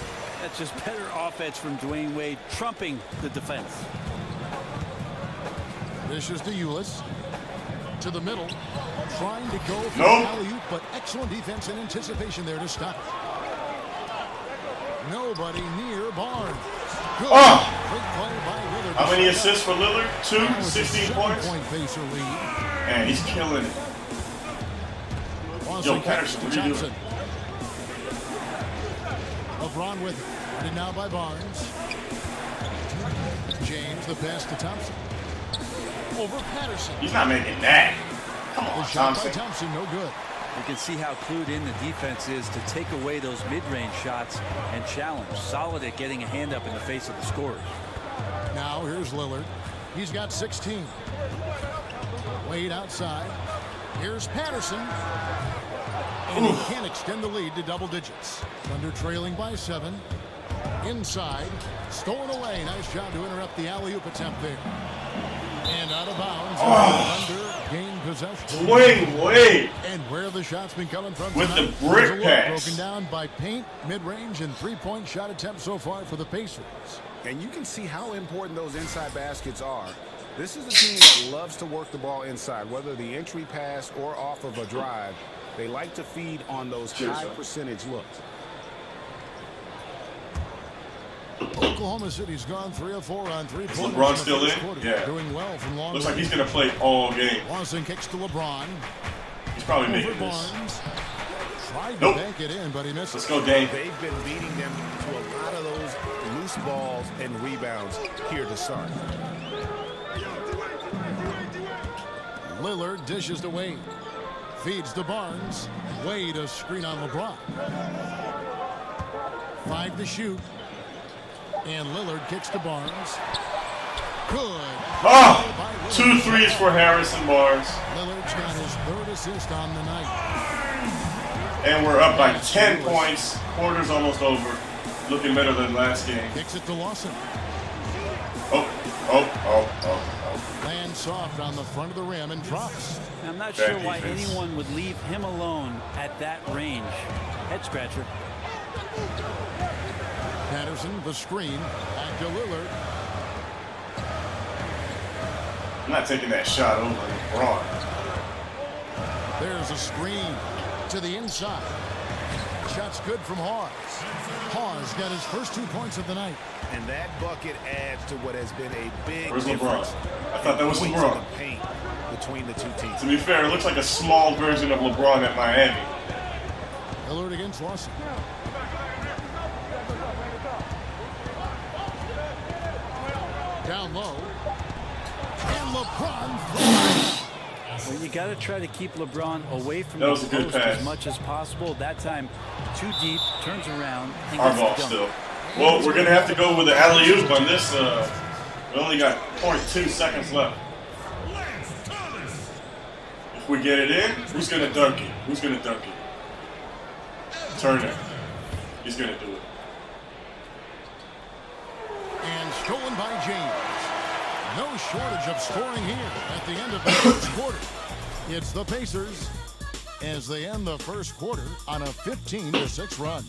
That's just better offense from Dwayne Wade, trumping the defense. Dishes to Ulis. To the middle. Trying to go for Nope. the alley-oop, but excellent defense and anticipation there to stop it. Nobody near Barnes. Good. Great play by Lillard. How many assists for Lillard? 2, 16 points. 7-point Pacer lead. Man, he's killing it. Yo, Patterson, what are you doing? LeBron with it. Guarded now by Barnes. James, the pass to Thompson. Over Patterson. He's not making that. Come The on, shot by Thompson. Thompson, no good. You can see how clued in the defense is to take away those mid-range shots and challenge. Solid at getting a hand up in the face of the scorers. Now here's Lillard. He's got 16. Wade outside. Here's Patterson. And he can't extend the lead to double digits. Thunder trailing by 7. Inside. Stolen away. Nice job to interrupt the alley-oop attempt there. And out of bounds. Thunder gain possession. Dwayne Wade. And where the shots been coming from With tonight? the brick There's a look pass. broken down by paint, mid-range, and three-point shot attempts so far for the Pacers. And you can see how important those inside baskets are. This is a team that loves to work the ball inside, whether the entry pass or off of a drive. They like to feed on those high percentage looks. Oklahoma City's gone 3 of 4 on three-pointers. LeBron still in? Quarter. Yeah. Doing well from long Looks like range. he's going to play all game. Lawson kicks to LeBron. He's probably Over making this. Barnes. Tried Nope. to bank it in, but he misses. Let's go, Dame. They've been beating them to a lot of those loose balls and rebounds here to start. Lillard dishes to Wade. Feeds to Barnes. Wade a screen on LeBron. 5 to shoot. And Lillard kicks to Barnes. Good. Ah! 2 threes for Harrison Barnes. Lillard's got his 3rd assist on the night. And we're up by 10 points. Quarter's almost over. Looking better than last game. Kicks it to Lawson. Oh. Lands soft on the front of the rim and drops. I'm not Bad sure why defense. anyone would leave him alone at that range. Head scratcher. Patterson, the screen. Back to Lillard. I'm not taking that shot over LeBron. There's a screen to the inside. Shot's good from Hawes. Hawes got his first 2 points of the night. And that bucket adds to what has been a big Where's difference. LeBron? I thought that was in LeBron. the paint between the two teams. To be fair, it looks like a small version of LeBron at Miami. Lillard against Lawson. Down low. And LeBron. Well, you got to try to keep LeBron away from That the was a good post pass. as much as possible. That time, too deep, turns around. And Our gets ball the dunk. still. Well, we're going to have to go with the alley-oop on this. We only got 0.2 seconds left. If we get it in, who's going to dunk it? Who's going to dunk it? Turner. He's going to do it. And stolen by James. No shortage of scoring here at the end of the first quarter. It's the Pacers as they end the first quarter on a 15-6 run.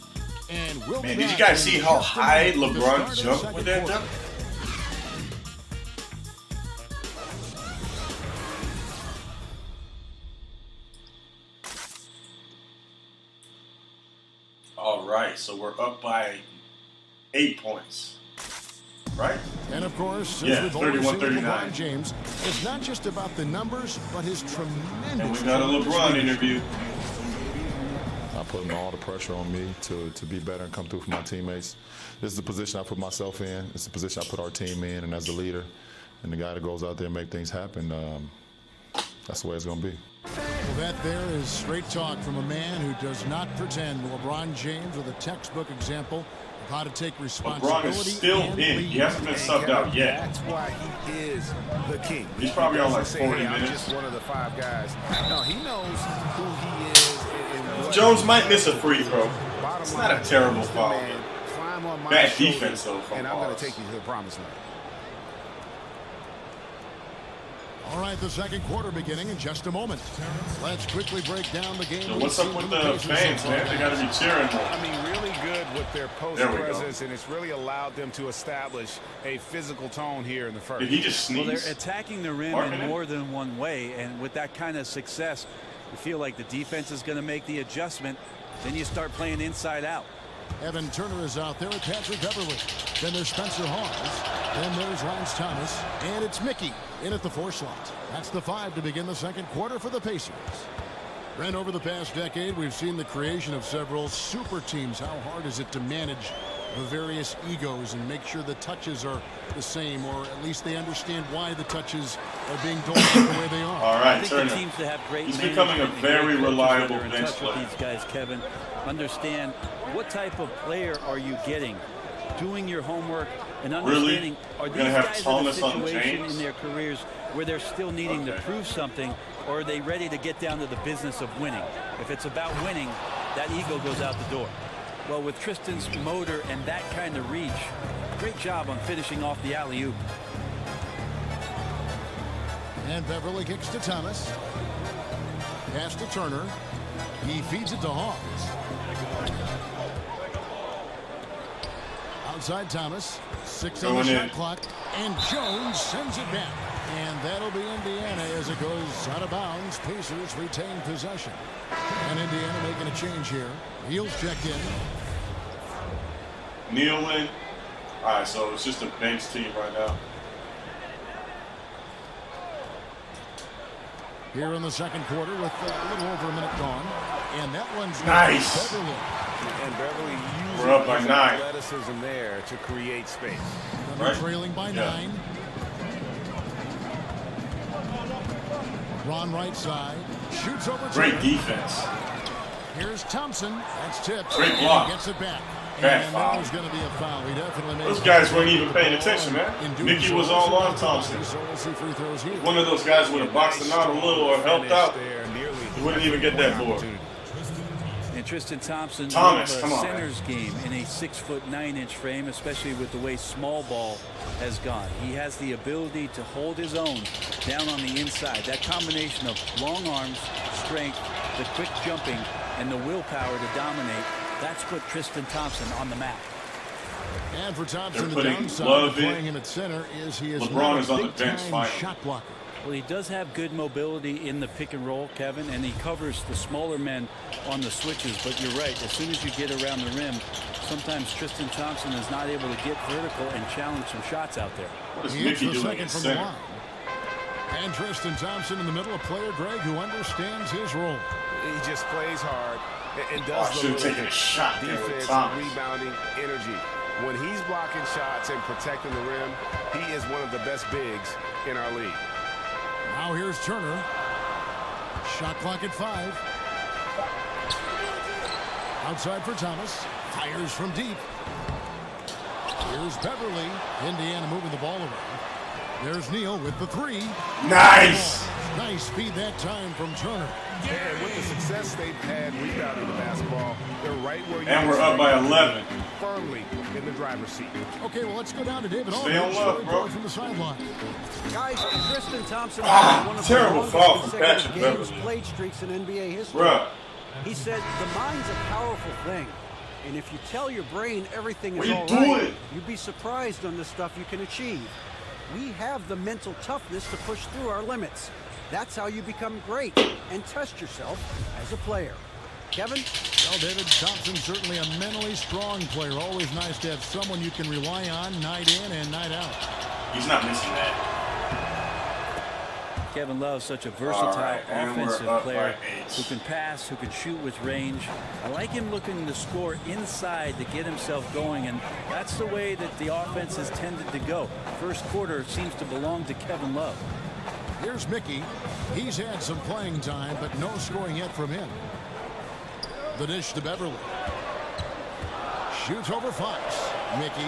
And we'll Man, did you guys see how high LeBron jumped with that dunk? All right, so we're up by 8 points. Right? And of course, yeah, we've always seen 31-39. LeBron James, it's not just about the numbers, but his tremendous. And we got a LeBron interview. I put all the pressure on me to be better and come through for my teammates. This is the position I put myself in. It's the position I put our team in, and as the leader and the guy that goes out there and make things happen, that's the way it's going to be. Well, that there is straight talk from a man who does not pretend. LeBron James with a textbook example of how to take responsibility. LeBron is still in. He hasn't been subbed out yet. That's why he is the king. He's probably on like 40 I'm minutes. just one of the 5 guys. No, he knows who he is. And Jones might miss a free throw. It's not a terrible foul. Climb on my Bad shoulders, defense, though, from and I'm going ours. to take you to the promised land. All right, the second quarter beginning in just a moment. Let's quickly break down the game. So what's up with the fans, man? They got to be cheering more. I mean, really good with their post There we go. presence, and it's really allowed them to establish a physical tone here in the first. Did he just sneeze? Well, they're attacking the rim Marking in it? more than one way, and with that kind of success, you feel like the defense is going to make the adjustment. Then you start playing inside out. Evan Turner is out there with Patrick Beverly. Then there's Spencer Hawes. Then there's Lance Thomas. And it's Mickey in at the 4 slot. That's the 5 to begin the second quarter for the Pacers. Brent, over the past decade, we've seen the creation of several super teams. How hard is it to manage the various egos and make sure the touches are the same, or at least they understand why the touches are being doled the way they are? All right, I think Turner. the teams that have great He's becoming a management and very great coaches reliable that are in bench touch with player. these guys, Kevin, understand what type of player are you getting, doing your homework, and understanding are these gonna have guys in a Thomas on situation James? in their careers where they're still needing to prove something, or are they ready to get down to the business of winning? If it's about winning, that ego goes out the door. Well, with Tristan's motor and that kind of reach, great job on finishing off the alley-oop. And Beverly kicks to Thomas. Pass to Turner. He feeds it to Hawes. Outside Thomas. 6 on the Going shot in. clock. And Jones sends it back. And that'll be Indiana as it goes out of bounds. Pacers retain possession. And Indiana making a change here. Heels checked in. Nealon. All right, so it's just a bench team right now. Here in the second quarter with a little over a minute gone. And that one's Nice. Beverly. And Beverly using We're up by his 9. athleticism there to create space. Number trailing by Yeah. 9. Ron right side. Shoots over Great Turner. defense. Here's Thompson. That's tipped. Great And block. he gets it back. Bad And foul. there's going to be a foul. He definitely made Those a guys foul. weren't even paying attention, man. In doing Mickey so, was all on so Thompson. so we'll see free throws here. One of those guys would have boxed him out a little or helped out. He wouldn't even get that board. And Tristan Thompson, Thomas, more of come a on, center's game in a 6'9" frame, especially with the way small ball has gone. He has the ability to hold his own down on the inside. That combination of long arms, strength, the quick jumping, and the willpower to dominate, that's put Tristan Thompson on the map. And for Thompson, They're the putting downside Love of in. playing him at center is he is LeBron not is a on the bench big-time finally. shot blocker. Well, he does have good mobility in the pick and roll, Kevin, and he covers the smaller men on the switches. But you're right, as soon as you get around the rim, sometimes Tristan Thompson is not able to get vertical and challenge some shots out there. What is He hits Mickey the doing second at from the center? line. And Tristan Thompson in the middle, a player, Greg, who understands his role. He just plays hard and Oh, I does should have the taken a shot there with defense, Thomas. rebounding, energy. When he's blocking shots and protecting the rim, he is one of the best bigs in our league. Now here's Turner. Shot clock at 5. Outside for Thomas. Fires from deep. Here's Beverly. Indiana moving the ball around. There's Neal with the 3. Nice. Nice speed that time from Turner. And with the success they've had rebounding the basketball, they're right where you And we're up by 11. Firmly in the driver's seat. Okay, well, let's go down to David Stay on love, bro. from the sideline. Guys, Tristan Thompson has one of the terrible longest foul from consecutive Patrick games Beverly. played streaks in NBA history. Bruh. He said, the mind's a powerful thing. And if you tell your brain everything What is you all doing? right, you'd be surprised on the stuff you can achieve. We have the mental toughness to push through our limits. That's how you become great and test yourself as a player. Kevin? Well, David, Thompson certainly a mentally strong player. Always nice to have someone you can rely on night in and night out. He's not missing that. Kevin Love, such a versatile offensive up player by 8. who can pass, who can shoot with range. I like him looking to score inside to get himself going, and that's the way that the offense has tended to go. First quarter seems to belong to Kevin Love. Here's Mickey. He's had some playing time, but no scoring yet from him. The dish to Beverly. Shoots over Fox. Mickey.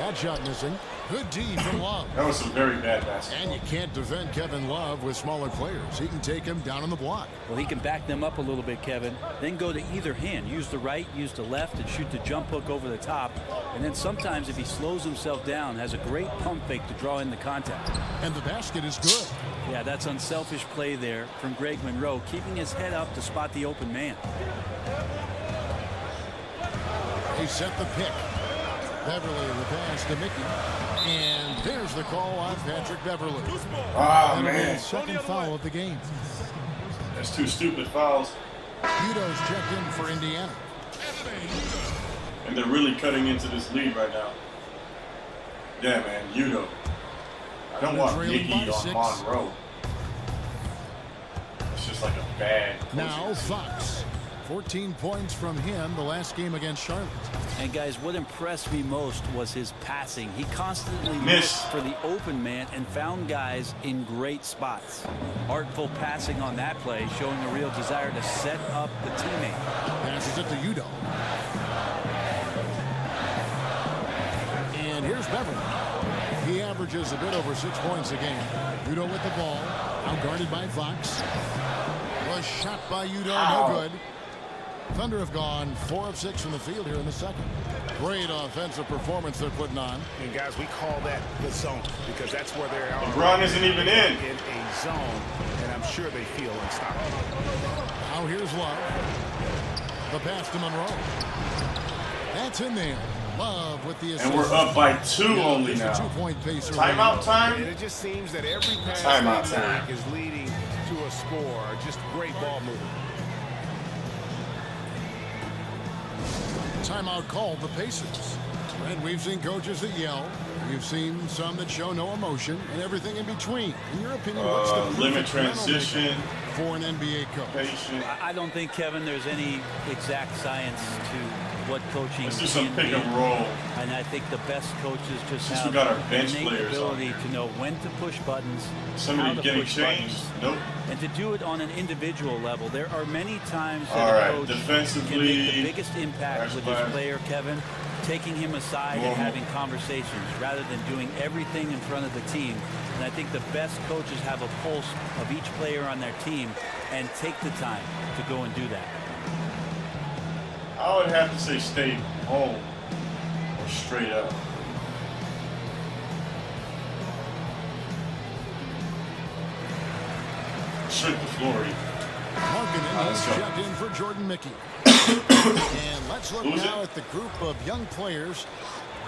That shot missing. Good D from Love. That was some very bad basketball. And you can't defend Kevin Love with smaller players. He can take him down on the block. Well, he can back them up a little bit, Kevin. Then go to either hand. Use the right, use the left, and shoot the jump hook over the top. And then sometimes if he slows himself down, has a great pump fake to draw in the contact. And the basket is good. Yeah, that's unselfish play there from Greg Monroe, keeping his head up to spot the open man. They set the pick. Beverly the pass to Mickey. And there's the call on Patrick Beverly. Ah, That'll be man. his second foul of the game. That's 2 stupid fouls. Udo's checked in for Indiana. And they're really cutting into this lead right now. Yeah, man. Udo. I don't want trailing Nicky by on 6. Monroe. It's just like a bad. Now Fox. 14 points from him the last game against Charlotte. And guys, what impressed me most was his passing. He constantly Missed. looked for the open man and found guys in great spots. Artful passing on that play, showing a real desire to set up the teammate. Passes it to Udo. And here's Beverly. He averages a bit over 6 points a game. Udo with the ball. Now guarded by Fox. Was shot by Udo. No good. Thunder have gone 4 of 6 from the field here in the second. Great offensive performance they're putting on. And guys, we call that the zone because that's where they are. LeBron isn't even in. In a zone, and I'm sure they feel unstoppable. Now here's Love. The pass to Monroe. That's in there. Love with the assist. And we're up by 2 only It's a now. 2-point pace. Timeout time? And it just seems that every pass Timeout they time. make is leading to a score. Just great ball movement. Timeout called the Pacers. And we've seen coaches that yell. We've seen some that show no emotion and everything in between. In your opinion, what's the limit perfect mental transition makeup for an NBA coach? Patient. I don't think, Kevin, there's any exact science to what coaching Let's do some can pick be. and roll. And I think the best coaches just Since have we got our bench innate players on ability here. to know when to push buttons, how Somebody to getting push changed? buttons, Nope. and to do it on an individual level. There are many times that All a right, coach can defensively, make the biggest impact with his back. player, Kevin, taking him aside and having conversations rather than doing everything in front of the team. And I think the best coaches have a pulse of each player on their team and take the time to go and do that. I would have to say stay home or straight up. Shrink the floor even. Markkanen let's is go. checked in for Jordan Mickey. And let's look Lose now it. at the group of young players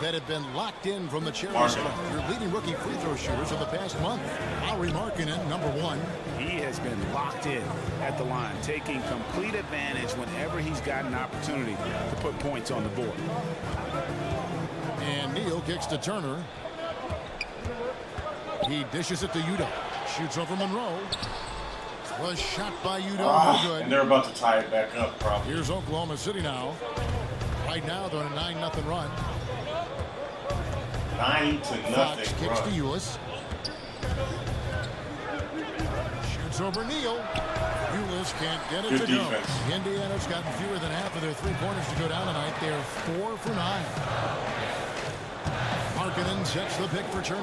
that have been locked in from the charity Markkanen. spot. Your leading rookie free throw shooters of the past month. Lauri Markkanen, number 1. He has been locked in at the line, taking complete advantage whenever he's got an opportunity to put points on the board. And Neal kicks to Turner. He dishes it to Udo. Shoots over Monroe. Was shot by Udo. No good. And they're about to tie it back up, probably. Here's Oklahoma City now. Right now, they're on a 9-0 run. 9-0 Fox kicks run. to Ulis. Shoots over Neal. Ulis can't get it Good to defense. go. Indiana's gotten fewer than half of their three-pointers to go down tonight. They're 4 for 9. Markkanen sets the pick for Turner.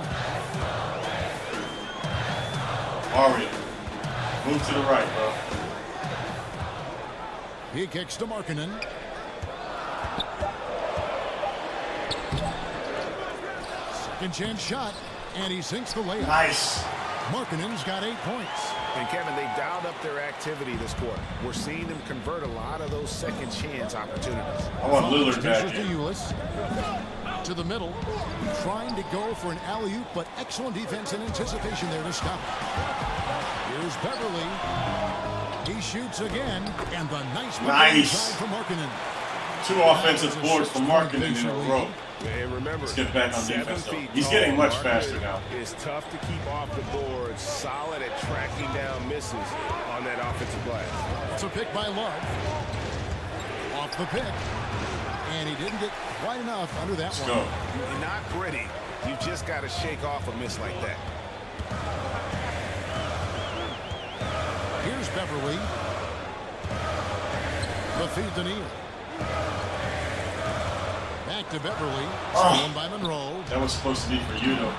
Mario, move to the right, bro. He kicks to Markkanen. Second chance shot, and he sinks the layup. Nice. Markkanen's got 8 points. And Kevin, they dialed up their activity this quarter. We're seeing them convert a lot of those second chance opportunities. I want Lillard back Dishes to in. Ulis. To the middle, trying to go for an alley-oop, but excellent defense and anticipation there to stop. Here's Beverly. He shoots again, and the nice inside from Markkanen. 2 offensive boards from Markkanen in a row. And remember, Let's get back on 7 defense, though. feet He's tall, getting much Markkanen faster now. It's tough to keep off the board, solid at tracking down misses on that offensive glass. It's a pick by Love. Off the pick. And he didn't get quite enough under that one. Go. You're not gritty. You just got to shake off a miss like that. Here's Beverly. The feed to Neal. Back to Beverly. Stolen by Monroe. That was supposed to be for you, though.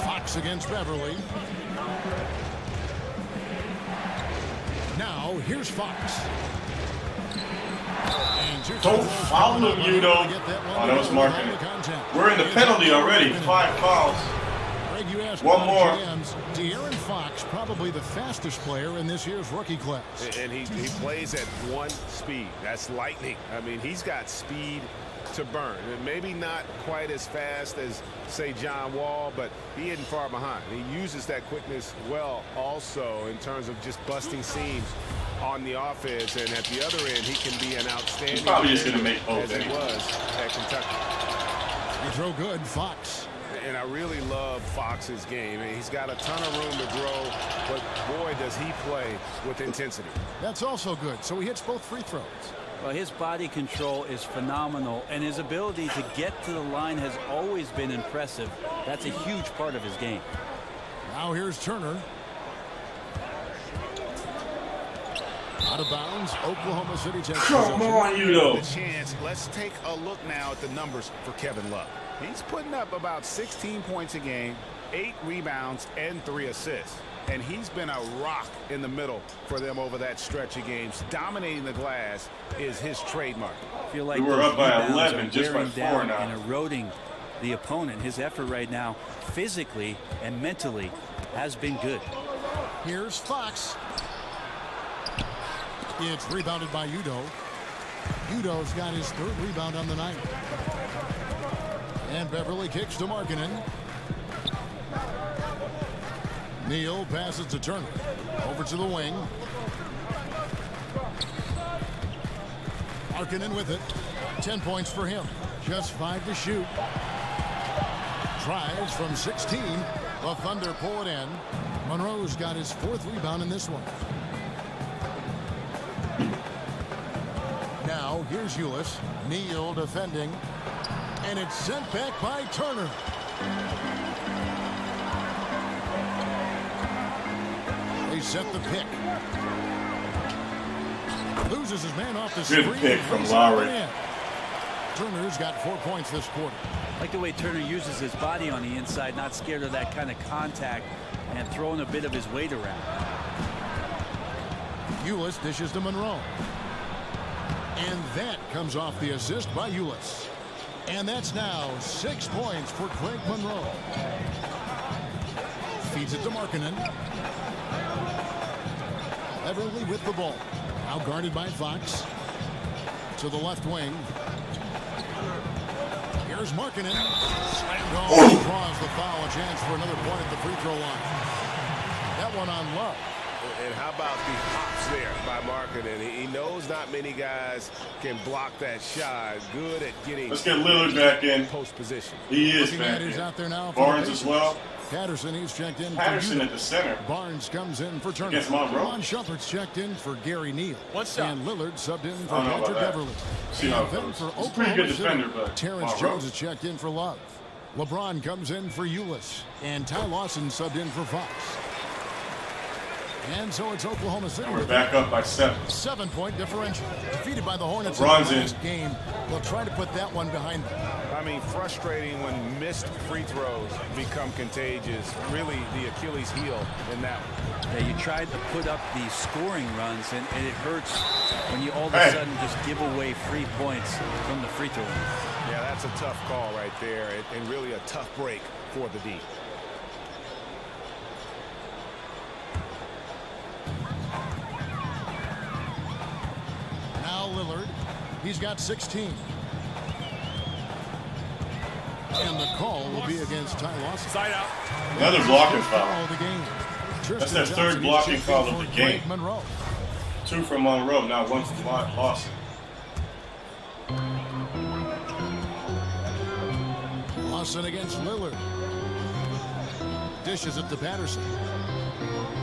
Fox against Beverly. Now, here's Fox. Don't foul him, you know. Oh, that was Markkanen. We're in the penalty already. 5 fouls. Greg, you asked one more. De'Aaron Fox, probably the fastest player in this year's rookie class. And he plays at 1 speed. That's lightning. I mean, he's got speed to burn. And maybe not quite as fast as, say, John Wall, but he isn't far behind. He uses that quickness well also in terms of just busting seams on the offense. And at the other end, he can be an outstanding. He's probably just going to make both. As he was at Kentucky. You throw good, Fox. And I really love Fox's game. He's got a ton of room to grow, but boy, does he play with intensity. That's also good. So he hits both free throws. Well, his body control is phenomenal, and his ability to get to the line has always been impressive. That's a huge part of his game. Now here's Turner. Out of bounds, Oklahoma City takes Come on, you know. The chance. Let's take a look now at the numbers for Kevin Love. He's putting up about 16 points a game, 8 rebounds, and 3 assists. And he's been a rock in the middle for them over that stretch of games. Dominating the glass is his trademark. I feel like we were up by 11 just by 4 now. And eroding the opponent. His effort right now, physically and mentally, has been good. Here's Fox. It's rebounded by Udoh. Udoh's got his 3rd rebound on the night. And Beverly kicks to Markkanen. Neal passes to Turner. Over to the wing. Markkanen with it. 10 points for him. Just 5 to shoot. Tries from 16. The Thunder pull it in. Monroe's got his 4th rebound in this one. Now here's Ulis. Neal defending. And it's sent back by Turner. They set the pick. Loses his man off the screen. Good pick from Lowry. Turner's got 4 points this quarter. I like the way Turner uses his body on the inside, not scared of that kind of contact, and throwing a bit of his weight around. Ulis dishes to Monroe. And that comes off the assist by Ulis. And that's now 6 points for Craig Monroe. Feeds it to Markkanen. Beverly with the ball. Now guarded by Fox. To the left wing. Here's Markkanen. Slammed home. Draws the foul. A chance for another point at the free throw line. That one on Love. And how about the hops there by Markkanen? He knows not many guys can block that shot. Good at getting. Let's get Lillard back in. Post position. He is Looking back at who's in. out there now for Barnes the as Pacers. well. Patterson, he's checked in Patterson for at the center. Barnes comes in for Turner. Against Monroe. Ron Shumpert's checked in for Gary Neal. One shot. And Lillard subbed in for I don't know Patrick about that. Beverly. See how it And then goes. for He's a pretty good Oklahoma defender, City, but Terrence Monroe. Jones is checked in for Love. LeBron comes in for Ulis. And Ty Lawson subbed in for Fox. And so it's Oklahoma City. And we're back up by 7. 7-point differential. Defeated by the Hornets LeBron's in the in. last game. They'll try to put that one behind them. I mean, frustrating when missed free throws become contagious. Really, the Achilles heel in that one. Yeah, you tried to put up these scoring runs, and it hurts when you all of a sudden just give away free points from the free throw line. Yeah, that's a tough call right there, and really a tough break for the D. Now Lillard. He's got 16. And the call will be against Ty Lawson. Side out. Another blocking foul. Of the game. That's Tristan their third Johnson, blocking he's foul checking of the for game. Greg Monroe. 2 from Monroe, now 1 from Lawson. Lawson against Lillard. Dishes it to Patterson.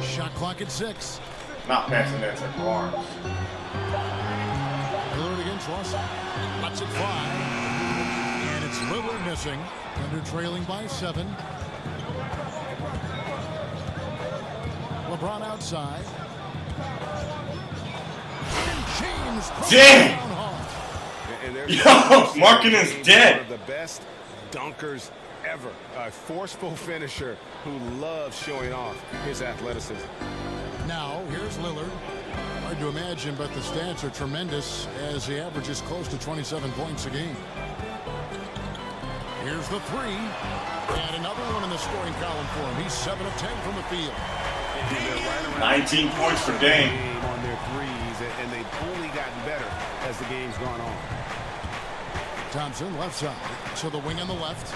Shot clock at 6. Not passing that to Barnes. Lillard against Lawson. Lets it fly. And it's Lillard missing. Thunder trailing by 7. LeBron outside. And James. Damn! And Yo, Markkanen's dead. One of the best dunkers ever. A forceful finisher who loves showing off his athleticism. Now, here's Lillard. Hard to imagine, but the stats are tremendous as he averages close to 27 points a game. Here's the 3. And another one in the scoring column for him. He's 7 of 10 from the field. 19 points for Dame. On their threes, and they've only gotten better as the game's gone on. Thompson, left side. To the wing on the left.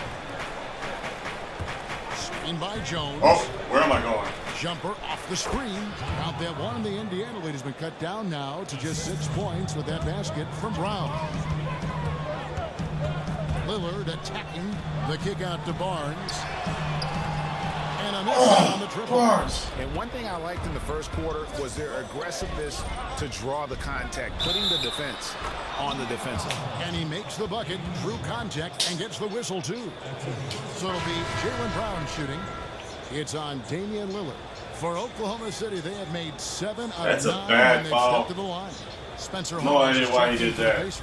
Screen by Jones. Oh, where am I going? Jumper off the screen. Out that one. The Indiana lead has been cut down now to just 6 points with that basket from Brown. Lillard attacking. The kick out to Barnes. And a miss on the triple. Barnes. And one thing I liked in the first quarter was their aggressiveness to draw the contact, putting the defense on the defensive. And he makes the bucket through contact and gets the whistle too. So it'll be Jaylen Brown shooting. It's on Damian Lillard. For Oklahoma City, they have made 7 out That's of a 9 bad when they've foul. stepped to the line. Spencer No Hawes idea is why he checked in did for the that. Pacers.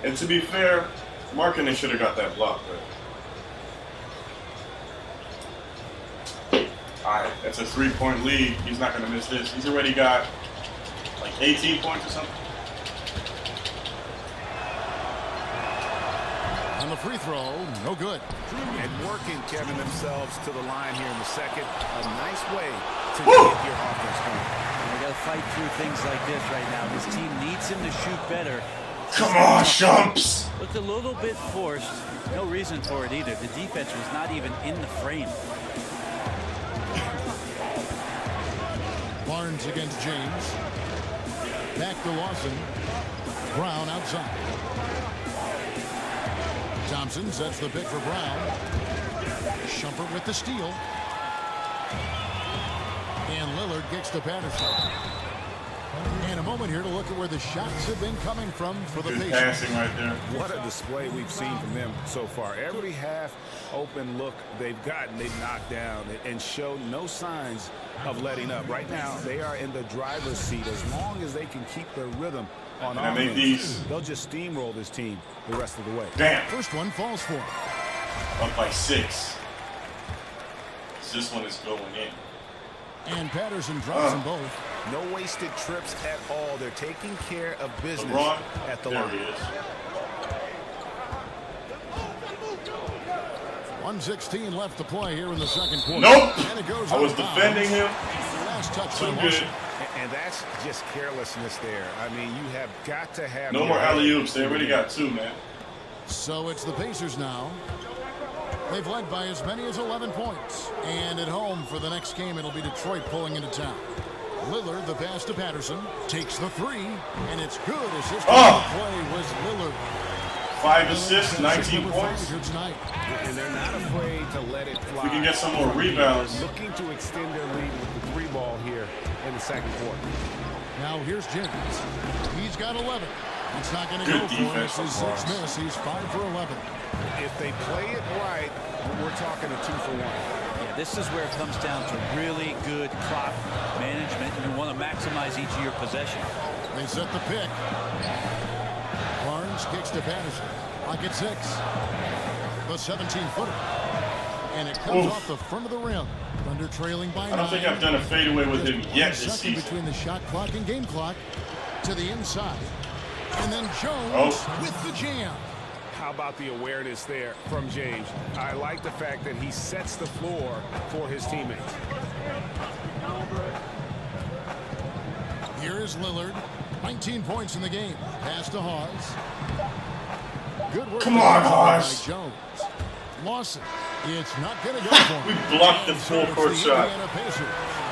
And to be fair, Markkanen should have got that block, but. Alright, that's a 3-point lead. He's not going to miss this. He's already got like 18 points or something. On the free throw, no good. And working, Kevin, themselves to the line here in the second. A nice way to get your offense going. We got to fight through things like this right now. This team needs him to shoot better. Come on, Shumps! Looked a little bit forced. No reason for it either. The defense was not even in the frame. Barnes against James. Back to Lawson. Brown outside. Thompson sets the pick for Brown. Shumpert with the steal. And Lillard gets to Patterson. And a moment here to look at where the shots have been coming from for the Good Pacers. passing right there. What a display we've seen from them so far. Every half open look they've gotten, they've knocked down and show no signs of letting up. Right now, they are in the driver's seat. As long as they can keep their rhythm on Can I make offense, these? they'll just steamroll this team the rest of the way. Damn. First one falls for him. Up by 6. This one is going in. And Patterson drops them both. No wasted trips at all. They're taking care of business LeBron, at the there line. he is. 1:16 left to play here in the second quarter. Nope. And it goes I was out of bounds. defending him. Last touch Too by good. Lawson. And that's just carelessness there. I mean, you have got to have... No more alley-oops. They already got 2, man. So it's the Pacers now. They've led by as many as 11 points. And at home for the next game, it'll be Detroit pulling into town. Lillard, the pass to Patterson, takes the three, and it's good. Assist on the play was Lillard. 5 assists, 19 points. And they're not afraid to let it fly. We can get some more rebounds. Looking to extend their lead with the 3 ball here in the second quarter. Now here's Jenkins. He's got 11. It's not going to go for him. This is 6 miss. He's 5 for 11. If they play it right, we're talking a 2 for 1. Yeah, this is where it comes down to really good clock management, and you want to maximize each of your possessions. They set the pick. Barnes kicks to Patterson. Clock at 6. The 17-footer. And it comes off the front of the rim. Thunder trailing by 9. I don't think I've done a fadeaway with him yet this season. season. Between the shot clock and game clock to the inside. And then Jones with the jam. How about the awareness there from James? I like the fact that he sets the floor for his teammates. Here is Lillard. 19 points in the game. Pass to Hawes. Good work. Come on, Hawes. Jones. Lawson. It's not going to go for him. We blocked the full court shot. Indiana Pacers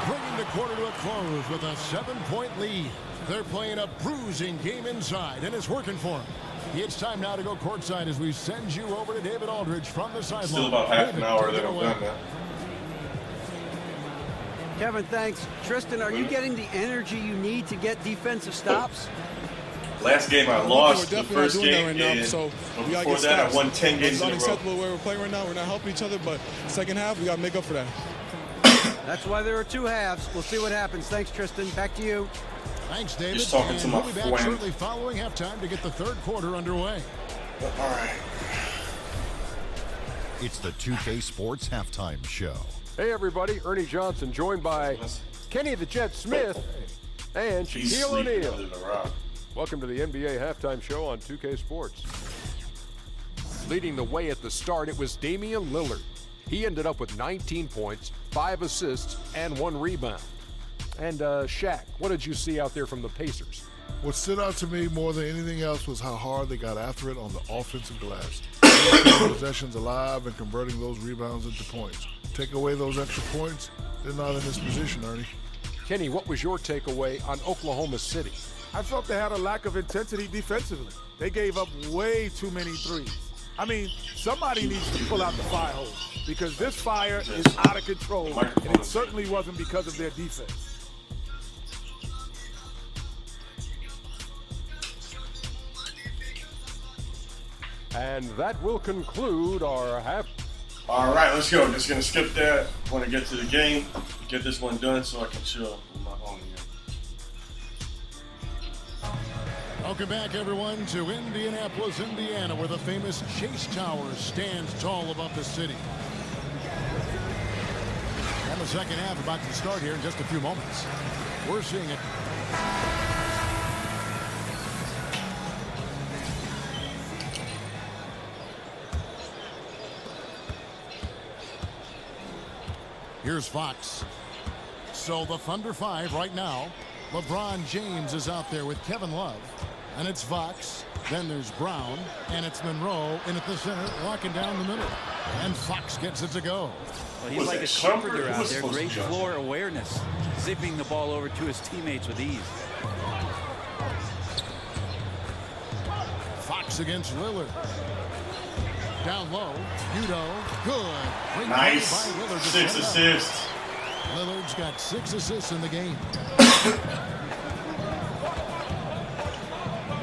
bringing the quarter to a close with a 7-point lead. They're playing a bruising game inside, and it's working for them. It's time now to go courtside as we send you over to David Aldridge from the sideline. Still about half an hour that I've done that. Kevin, thanks. Tristan, are you getting the energy you need to get defensive stops? Last game I lost the definitely first doing game, that right now, and so we gotta before get that I stops. won 10 games It's in a row. unacceptable where we're playing right now. We're not helping each other, but second half we gotta make up for that. That's why there are 2 halves. We'll see what happens. Thanks, Tristan. Back to you. Thanks, David. Just talking to my we'll be back friend. shortly following halftime to get the third quarter underway. All right. It's the 2K Sports Halftime Show. Hey, everybody. Ernie Johnson joined by Kenny the Jet Smith and Shaquille O'Neal. Welcome to the NBA Halftime Show on 2K Sports. Leading the way at the start, it was Damian Lillard. He ended up with 19 points, 5 assists, and 1 rebound. And Shaq, what did you see out there from the Pacers? What stood out to me more than anything else was how hard they got after it on the offensive glass. Keeping possessions alive and converting those rebounds into points. Take away those extra points, they're not in this position, Ernie. Kenny, what was your takeaway on Oklahoma City? I felt they had a lack of intensity defensively. They gave up way too many threes. I mean, somebody needs to pull out the fire hose because this fire is out of control, and it certainly wasn't because of their defense. And that will conclude our half. All right, let's go. Just going to skip that. Want to get to the game, get this one done so I can chill with my homie here. Welcome back, everyone, to Indianapolis, Indiana, where the famous Chase Tower stands tall above the city. And the second half about to start here in just a few moments. We're seeing it. Here's Fox. So the Thunder 5 right now. LeBron James is out there with Kevin Love. And it's Fox. Then there's Brown. And it's Monroe in at the center, locking down the middle. And Fox gets it to go. Well, he's like a carpenter out there. Great floor awareness. Zipping the ball over to his teammates with ease. Fox against Lillard. Down low. Udo. Good. Great Nice. play by Lillard to 6 set up. assists. Lillard's got 6 assists in the game.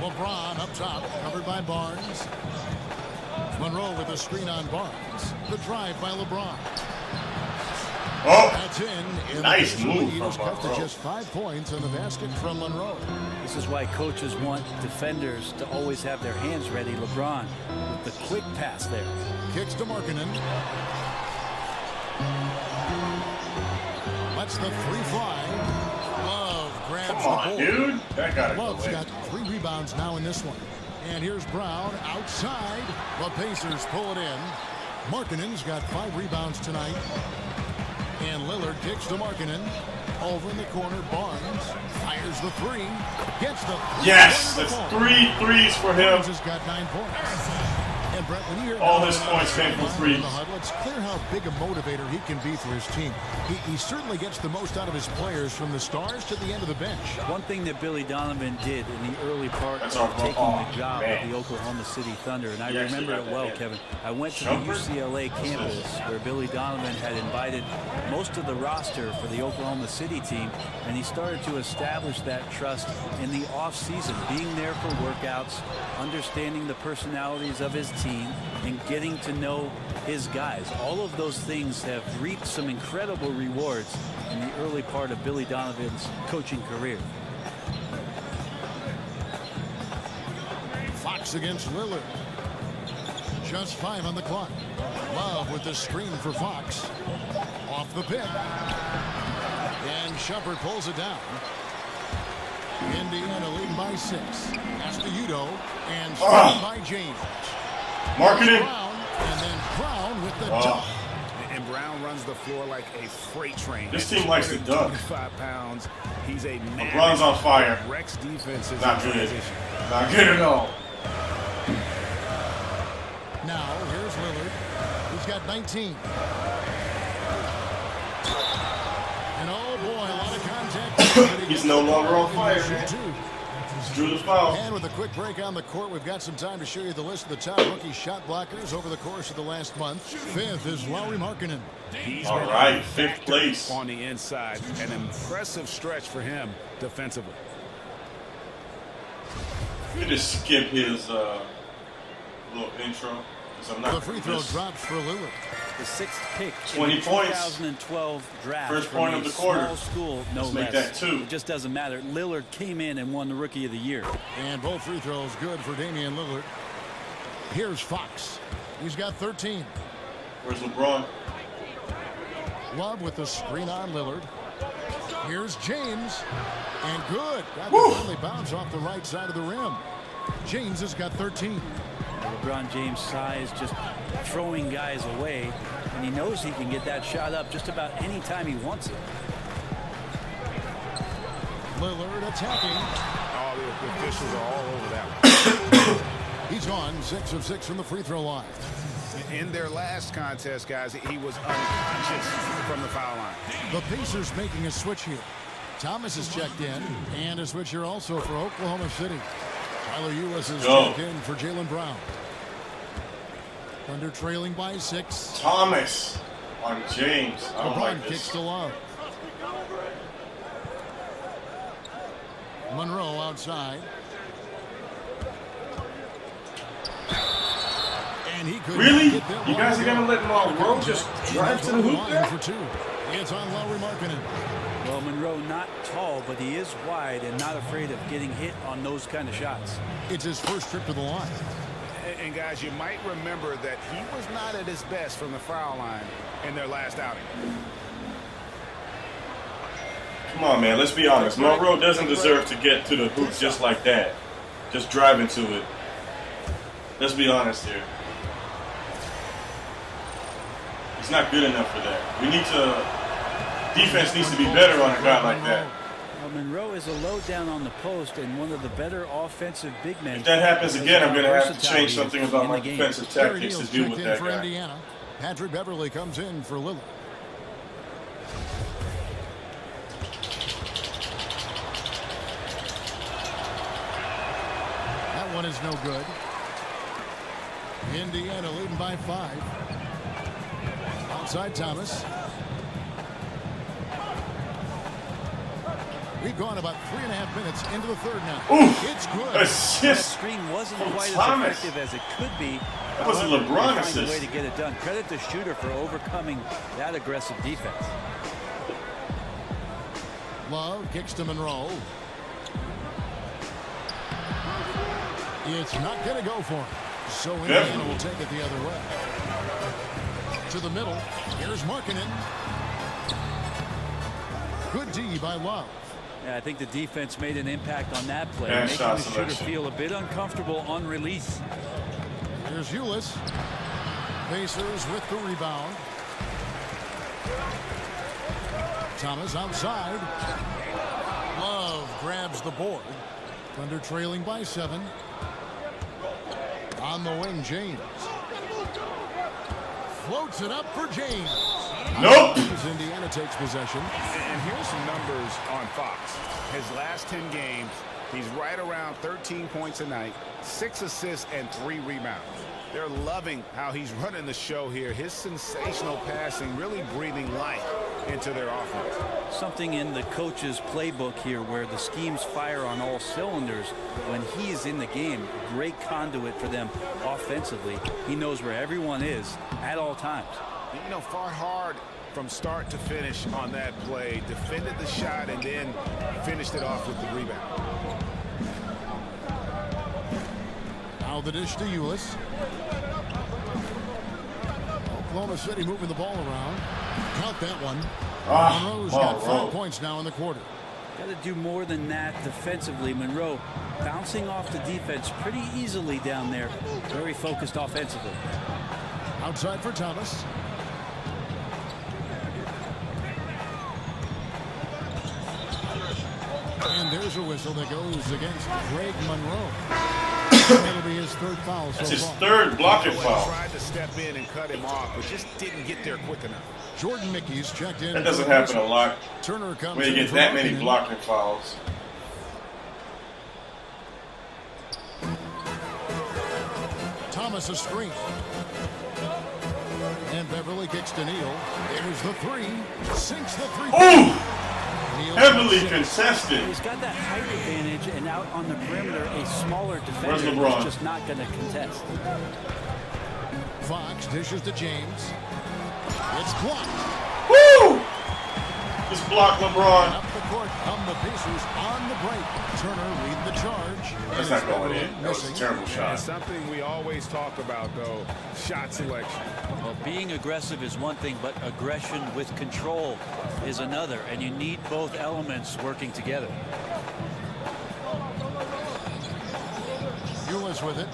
LeBron up top, covered by Barnes. Monroe with a screen on Barnes. The drive by LeBron. Oh, that's in nice move from from Monroe. just 5 points on the basket from Monroe. This is why coaches want defenders to always have their hands ready. LeBron with the quick pass there. Kicks to Markkanen. Lets the 3 fly. Love grabs Come on, the board. dude. That got to go Love's in. got 3 rebounds now in this one. And here's Brown outside. The Pacers pull it in. Markkanen's got 5 rebounds tonight. And Lillard kicks to Markkanen. Over in the corner, Barnes fires the 3. Gets the 3. Yes, that's 3 threes for him. Barnes has got 9 points. And And Brett, when you hear All his points came from threes. It's clear how big a motivator he can be for his team. He certainly gets the most out of his players from the stars to the end of the bench. One thing that Billy Donovan did in the early part That's of our taking ball. the job Man. of the Oklahoma City Thunder, and I He actually remember got it that well, in. Kevin. I went to the Jumper? UCLA campus where Billy Donovan had invited most of the roster for the Oklahoma City team, and he started to establish that trust in the off-season, being there for workouts, understanding the personalities of his team, and getting to know his guys. All of those things have reaped some incredible rewards in the early part of Billy Donovan's coaching career. Fox against Lillard. Just 5 on the clock. Love with the screen for Fox. Off the pick. And Shumpert pulls it down. Indiana leading by 6. That's to Udo. And by James. Marketing. Brown, and then Brown with the dunk. And Brown runs the floor like a freight train. This team likes to dunk. 25 pounds. He's a man. LeBron's on fire. Rex defense is Not in good. transition. Not good at all. Now, here's Lillard. He's got 19. And oh boy, a lot of contact. He's no longer on fire, man. Drew the foul. And with a quick break on the court, we've got some time to show you the list of the top rookie shot blockers over the course of the last month. 5th is Lauri Markkanen. He's All been right, 5th place. on the inside. An impressive stretch for him defensively. You just skip his little intro. I'm not The free throw drops for Lillard. The 6th pick 20 in the points. 2012 draft. First from point a of the quarter. Small school, no Let's make less. that 2. It just doesn't matter. Lillard came in and won the Rookie of the Year. And both free throws good for Damian Lillard. Here's Fox. He's got 13. Where's LeBron? Love with the screen on Lillard. Here's James. And good. Got Woo! the friendly bounce off the right side of the rim. James has got 13. LeBron James' size just throwing guys away, and he knows he can get that shot up just about any time he wants it. Lillard attacking. Oh, the officials are all over that one. He's on 6 of 6 from the free throw line. In their last contest, guys, he was unconscious from the foul line. The Pacers making a switch here. Thomas is checked in, and a switch here also for Oklahoma City. Tyler Ulis is checked in for Jaylen Brown. Thunder trailing by 6. Thomas on James. I don't LeBron like kicks this. to Love. Monroe outside. And he could Really? get that You guys are one. gonna let Monroe just drive to the hoop Line there? for 2. It's on Lauri Markkanen. Well, Monroe not tall, but he is wide and not afraid of getting hit on those kind of shots. It's his first trip to the line. And guys, you might remember that he was not at his best from the foul line in their last outing. Come on, man. Let's be honest. Monroe doesn't deserve to get to the hoop just like that. Just driving to it. Let's be honest here. He's not good enough for that. We need to... Defense needs to be better on a guy like that. Well, Monroe is a low down on the post and one of the better offensive big men. If that happens again, I'm going to have to Versatility change something about in my the game. defensive Terry tactics to Neal's deal checked with in that for guy. Indiana. Patrick Beverly comes in for Lillard. That one is no good. Indiana leading by 5. Outside Thomas. We've gone about 3.5 minutes into the third now. Oof. It's good. That Assist screen wasn't from quite Thomas. as effective as it could be. That was a However, LeBron they find a way assist. to get it done. Credit the shooter for overcoming that aggressive defense. Love kicks to Monroe. It's not going to go for him. So Indiana will take it the other way. To the middle. Here's Markkanen. Good D by Love. Yeah, I think the defense made an impact on that play, Bad making shot the shooter selection. feel a bit uncomfortable on release. Here's Ulis. Pacers with the rebound. Thomas outside. Love grabs the board. Thunder trailing by 7. On the wing, James. floats it up for James. Nope. Indiana takes possession. And here's some numbers on Fox. His last 10 games, he's right around 13 points a night, 6 assists, and 3 rebounds. They're loving how he's running the show here. His sensational passing really breathing life into their offense. Something in the coach's playbook here where the schemes fire on all cylinders. When he is in the game, great conduit for them offensively. He knows where everyone is at all times. You know, fought hard from start to finish on that play. Defended the shot and then finished it off with the rebound. Now the dish to Ulis. Oklahoma City moving the ball around. Count that one. Monroe's got 5 points now in the quarter. Got to do more than that defensively. Monroe bouncing off the defense pretty easily down there. Very focused offensively. Outside for Thomas. And there's a whistle that goes against Greg Monroe. That'll be his third foul so far. That's his third blocking foul. Tried to step in and cut him off, but just didn't get there quick enough. Jordan Mickey's checked in. That doesn't happen a lot. Turner comes when you get that many blocking fouls. Thomas a screen. And Beverly kicks to Neal. There's the three. Sinks the three. Ooh! Heavily contested. He's got that height advantage, and out on the perimeter, a smaller defender is just not going to contest. Fox dishes to James. It's blocked. Woo! Just block LeBron. Up the court come the Pacers on the break. Turner lead the charge. That's not going in. That was a terrible shot. And something we always talk about, though, shot selection. Well, being aggressive is one thing, but aggression with control is another, and you need both elements working together. Ulis with it.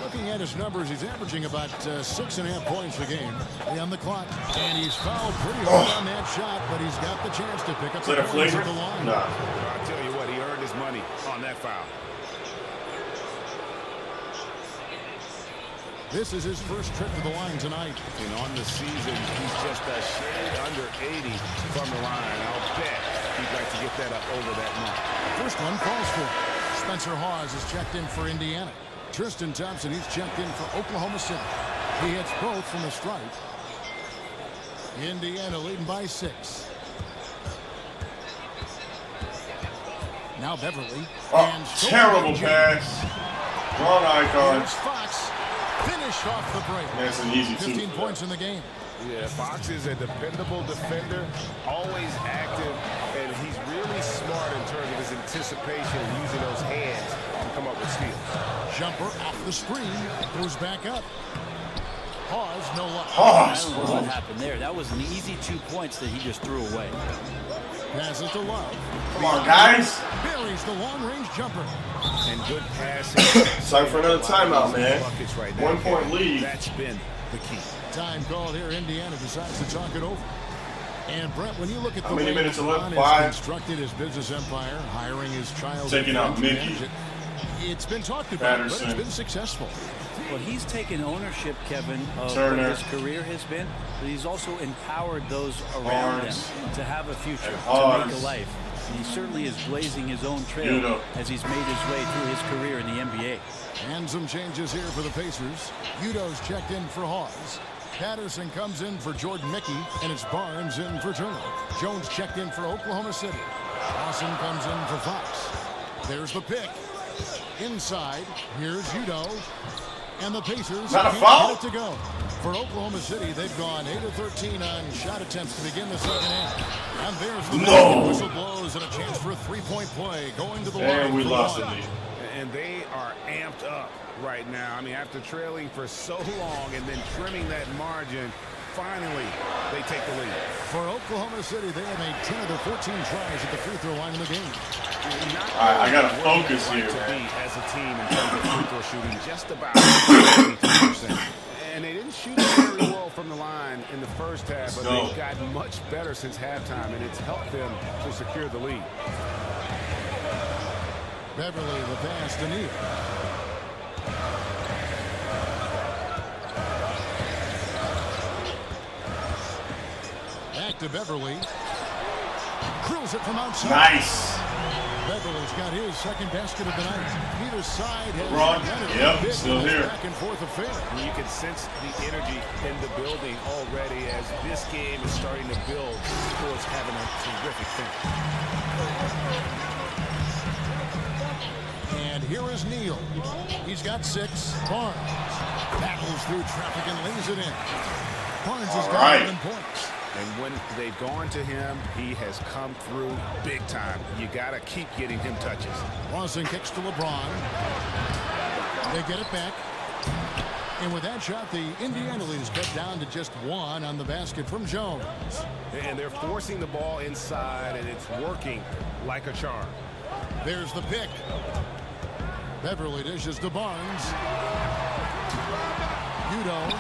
Looking at his numbers, he's averaging about 6.5 points a game. On the clock, and he's fouled pretty hard on that shot, but he's got the chance to pick up the points at the line. No. I'll tell you what, he earned his money on that foul. This is his first trip to the line tonight. And on the season, he's just a shade under 80 from the line. I'll bet he'd like to get that up over that mark. First one falls for Spencer Hawes is checked in for Indiana. Tristan Thompson, he's checked in for Oklahoma City. He hits both from the stripe. Indiana leading by 6. Now Beverly. And terrible pass. Wrong icon. Fox. Finish off the break. That's an easy 15 points in the game. Yeah, Fox is a dependable defender, always active, and he's really smart in terms of his anticipation and using those hands to come up with steals. Jumper off the screen, goes back up. Hawes, no luck. Hawes. I don't know what happened there. That was an easy 2 points that he just threw away. Passes to Love. Come on, guys. Buries the long-range jumper. And good passing. Time for another timeout, man. Right 1 point lead. That's been the key. Time called here. Indiana decides to talk it over. And Brent, when you look at the many way minutes LeBron left? has 5. constructed his business empire, hiring his child, taking out Mickey. It's been talked about, Patterson. but it's been successful. Well, he's taken ownership, Kevin, of Turner. what his career has been, but he's also empowered those around him to have a future, to Hawes. make a life. And he certainly is blazing his own trail Udo. as he's made his way through his career in the NBA. And some changes here for the Pacers. Udo's checked in for Hawes. Patterson comes in for Jordan Mickey, and it's Barnes in for Turner. Jones checked in for Oklahoma City. Dawson comes in for Fox. There's the pick. Inside, here's Udo. And the Pacers Not a can't foul? get it to go. For Oklahoma City, they've gone 8 of 13 on shot attempts to begin the second half. And there's the whistle blows and a chance for a three-point play going to the line. And we for lost one. it. And they are amped up right now. I mean, after trailing for so long and then trimming that margin, finally they take the lead. For Oklahoma City, they have made 10 of their 14 tries at the free throw line in the game. I got to focus here, to man. be as a team in terms of free throw shooting, just about 52%. And they didn't shoot very well from the line in the first half, but they've gotten much better since halftime, and it's helped them to secure the lead. Beverly, the pass to Neal. it to Beverly. Drills it from outside. Nice. Beverly's got his second basket of the night. Neither side has LeBron, yep, still here. Back and forth affair. You can sense the energy in the building already as this game is starting to build towards having a terrific finish. And here is Neal. He's got 6. Barnes battles through traffic and lays it in. Barnes has got 11 points. And when they've gone to him, he has come through big time. You got to keep getting him touches. Lawson kicks to LeBron. They get it back. And with that shot, the Indiana lead is cut down to just 1 on the basket from Jones. And they're forcing the ball inside, and it's working like a charm. There's the pick. Beverly dishes to Barnes. Udo.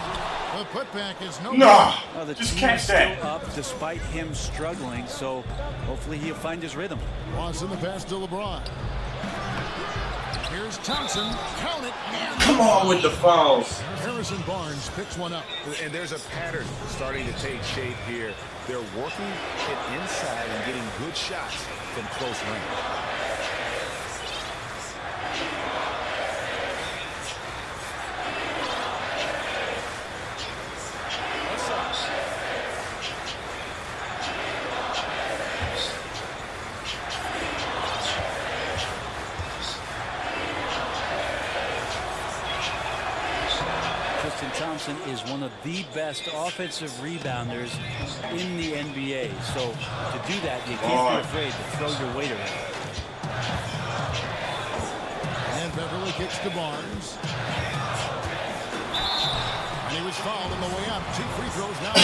The putback is no. Nah, the just team catch is that. still up despite him struggling, so hopefully he'll find his rhythm. Lawson the pass to LeBron. Here's Thompson. Count it. Come on with the fouls. Harrison Barnes picks one up. And there's a pattern starting to take shape here. They're working it inside and getting good shots from close range. Thompson is one of the best offensive rebounders in the NBA. So to do that, you can't be afraid to throw your weight around. And Beverly kicks to Barnes. And he was fouled on the way up. 2 free throws now.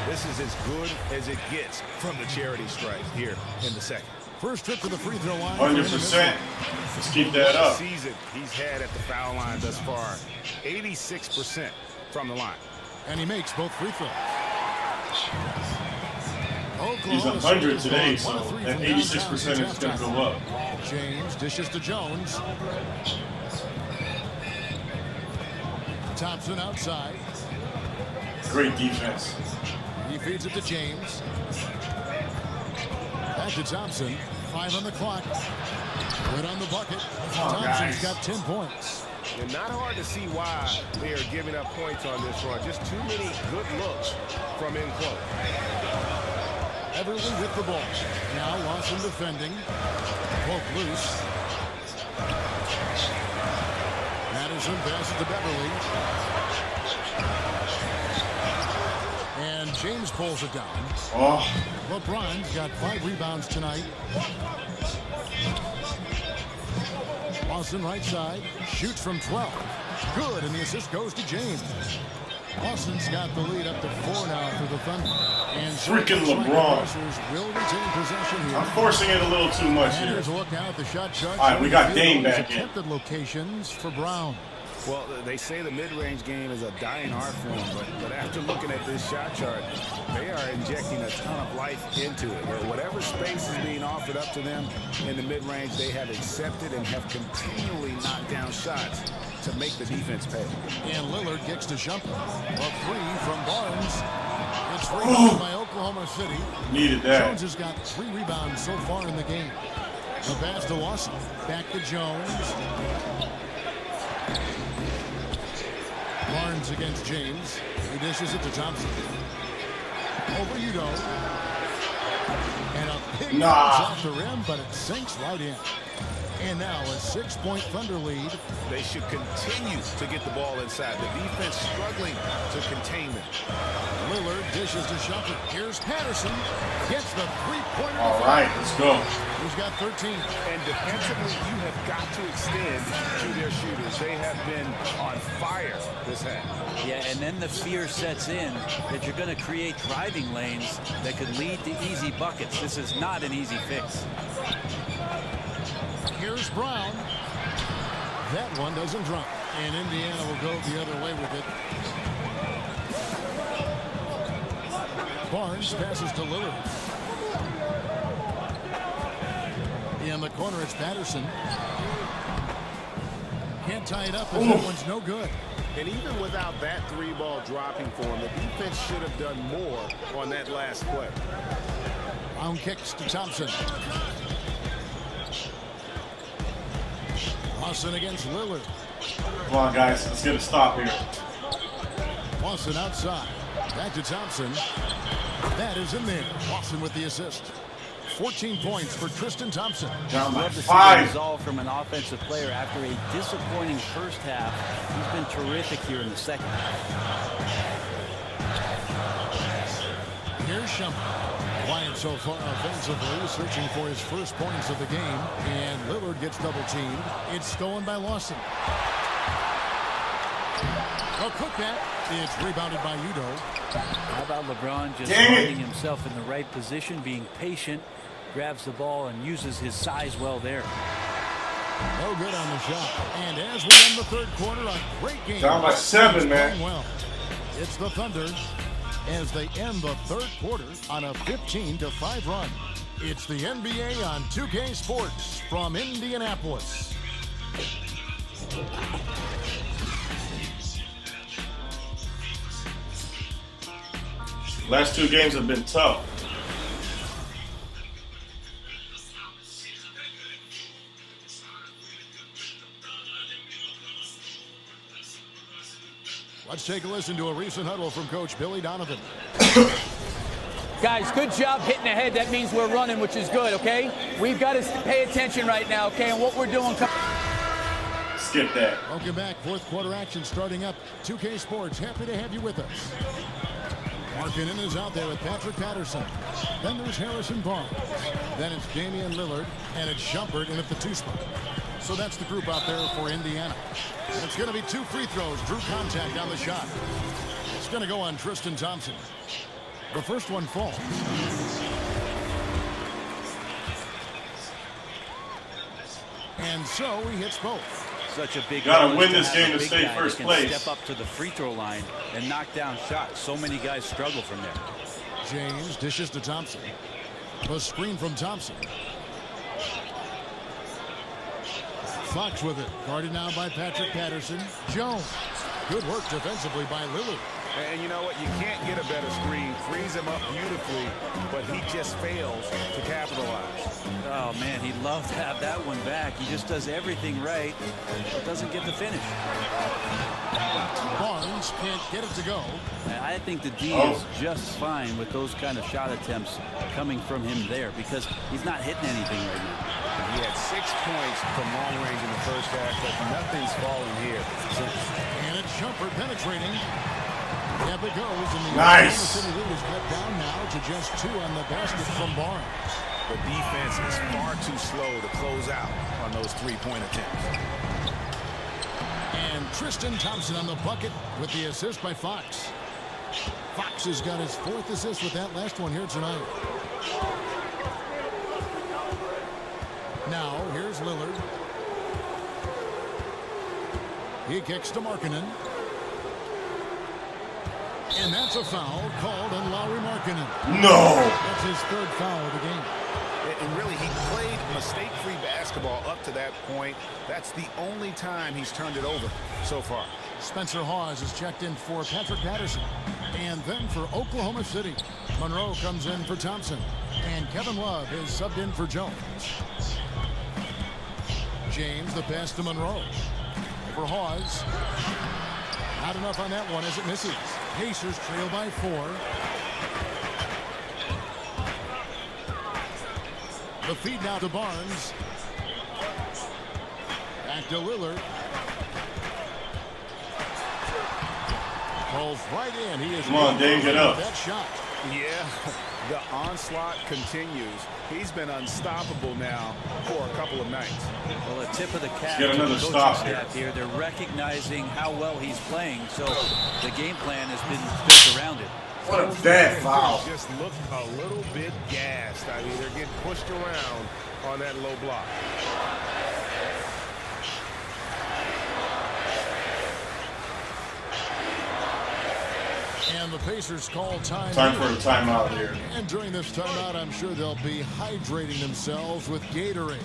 This is as good as it gets from the charity stripe here in the second. First trip to the free throw line. 100%. Let's keep that up. Season he's had at the foul line thus far, 86% from the line. And he makes both free throws. He's 100 today, so that 86% is going to go up. James dishes to Jones. Thompson outside. Great defense. He feeds it to James. Back to Thompson. 5 on the clock. Good on the bucket. Thompson's got 10 points. And not hard to see why they are giving up points on this run. Just too many good looks from in close. Everly with the ball. Now Lawson defending. Poke loose. Madison passes to Beverly. And James pulls it down. LeBron's got 5 rebounds tonight. Lawson right side. Shoots from 12. Good, and the assist goes to James. Lawson's got the lead up to 4 now for the Thunder. And freaking LeBron. Will retain possession here. I'm forcing it a little too much here. Here's a look now at the shot chart. All right, we got Dame back in. Attempted locations for Brown. Well, they say the mid-range game is a dying art form, but after looking at this shot chart, they are injecting a ton of life into it. Whatever space is being offered up to them in the mid-range, they have accepted and have continually knocked down shots to make the defense pay. And Lillard kicks to Shumpert. A 3 from Barnes. It's rebounded by Oklahoma City. Needed that. Jones has got 3 rebounds so far in the game. The pass to Lawson. Back to Jones. Barnes against James. He dishes it to Thompson. Over Udo. And a pick off the rim, but it sinks right in. And now a 6-point Thunder lead. They should continue to get the ball inside. The defense struggling to contain them. Lillard dishes to Shumpert. Here's Patterson. Gets the 3-pointer. All right, let's go. He's got 13. And defensively, you have got to extend to their shooters. They have been on fire this half. Yeah, and then the fear sets in that you're going to create driving lanes that could lead to easy buckets. This is not an easy fix. Here's Brown. That one doesn't drop. And Indiana will go the other way with it. Barnes passes to Lillard. In the corner, it's Patterson. Can't tie it up, and that one's no good. And even without that 3-ball dropping for him, the defense should have done more on that last play. Round kicks to Thompson. Lawson against Lillard. Come on, guys. Let's get a stop here. Lawson outside. Back to Thompson. That is in there. Lawson with the assist. 14 points for Tristan Thompson. Down by Love to see 5. the resolve from an offensive player after a disappointing first half. He's been terrific here in the second half. Here's Shumpert. Quiet so far offensively, searching for his first points of the game. And Lillard gets double-teamed. It's stolen by Lawson. A putback. It's rebounded by Udo. How about LeBron just finding himself in the right position, being patient, grabs the ball and uses his size well there. No good on the shot. And as we end the third quarter, a great game. Down by 7, man. Well, it's the Thunder as they end the third quarter on a 15-5 run. It's the NBA on 2K Sports from Indianapolis. Last 2 games have been tough. Let's take a listen to a recent huddle from Coach Billy Donovan. Guys, good job hitting ahead. That means we're running, which is good, okay? We've got to pay attention right now, okay, and what we're doing. Skip that. Welcome back. Fourth quarter action starting up. 2K Sports, happy to have you with us. Markkanen is out there with Patrick Patterson. Then there's Harrison Barnes. Then it's Damian Lillard, and it's Shumpert in at the 2 spot. So that's the group out there for Indiana. It's going to be 2 free throws. Drew contact on the shot. It's going to go on Tristan Thompson. The first one falls. And so he hits both. Such a big gotta win this game to stay first place. Step up to the free throw line and knock down shots. So many guys struggle from there. James dishes to Thompson. A screen from Thompson. Fox with it. Guarded now by Patrick Patterson. Jones. Good work defensively by Lillard. And you know what? You can't get a better screen. Frees him up beautifully, but he just fails to capitalize. Oh, man, he'd love to have that one back. He just does everything right, but doesn't get the finish. Barnes can't get it to go. I think the D is just fine with those kind of shot attempts coming from him there because he's not hitting anything right now. He had 6 points from long range in the first half, but nothing's falling here. And it's Shumpert penetrating. Up it goes, and the nice. Oklahoma City lead is cut down now to just 2 on the basket from Barnes. The defense is far too slow to close out on those 3-point attempts. And Tristan Thompson on the bucket with the assist by Fox. Fox has got his 4th assist with that last one here tonight. Now, here's Lillard. He kicks to Markkanen. And that's a foul called on Lauri Markkanen. No! That's his 3rd foul of the game. And really, he played mistake-free basketball up to that point. That's the only time he's turned it over so far. Spencer Hawes is checked in for Patrick Patterson. And then for Oklahoma City, Monroe comes in for Thompson. And Kevin Love is subbed in for Jones. James, the pass to Monroe. For Hawes. Not enough on that one as it misses. Pacers trail by 4. The feed now to Barnes. Back to Lillard. Calls right in. He is. Come on, Dave, get up. That shot. Yeah, the onslaught continues. He's been unstoppable now for a couple of nights. Well, a tip of the cap get to another the coaching stop staff here. They're recognizing how well he's playing, so the game plan has been built around it. What a bad foul. Just look a little bit gassed. I mean, they're getting pushed around on that low block. And the Pacers call time. Time for a timeout here. And during this timeout, I'm sure they'll be hydrating themselves with Gatorade.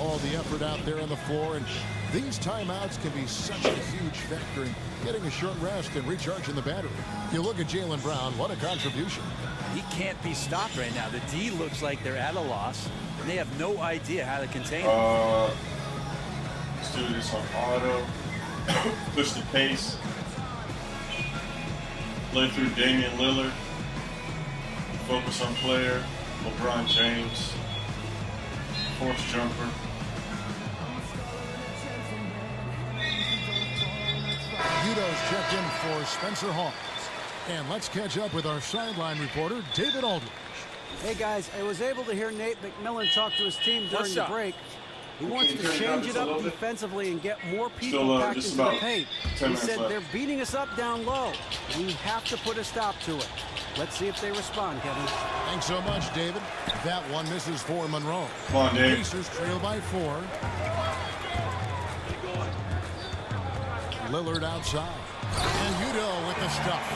All the effort out there on the floor, and these timeouts can be such a huge factor in getting a short rest and recharging the battery. You look at Jaylen Brown, what a contribution. He can't be stopped right now. The D looks like they're at a loss, and they have no idea how to contain him. Let's do this on auto. Push the pace. Play through Damian Lillard. Focus on player. LeBron James. Force jumper. Udo's checked in for Spencer Hawes. And let's catch up with our sideline reporter, David Aldridge. Hey, guys, I was able to hear Nate McMillan talk to his team during What's the up? break. He wants to change it up defensively and get more people Still, packed just into the about paint. 10 He minutes said left. they're beating us up down low. We have to put a stop to it. Let's see if they respond, Kevin. Thanks so much, David. That one misses for Monroe. Come on, Dave. Pacers trail by 4. Lillard outside. And Udo with the stuff.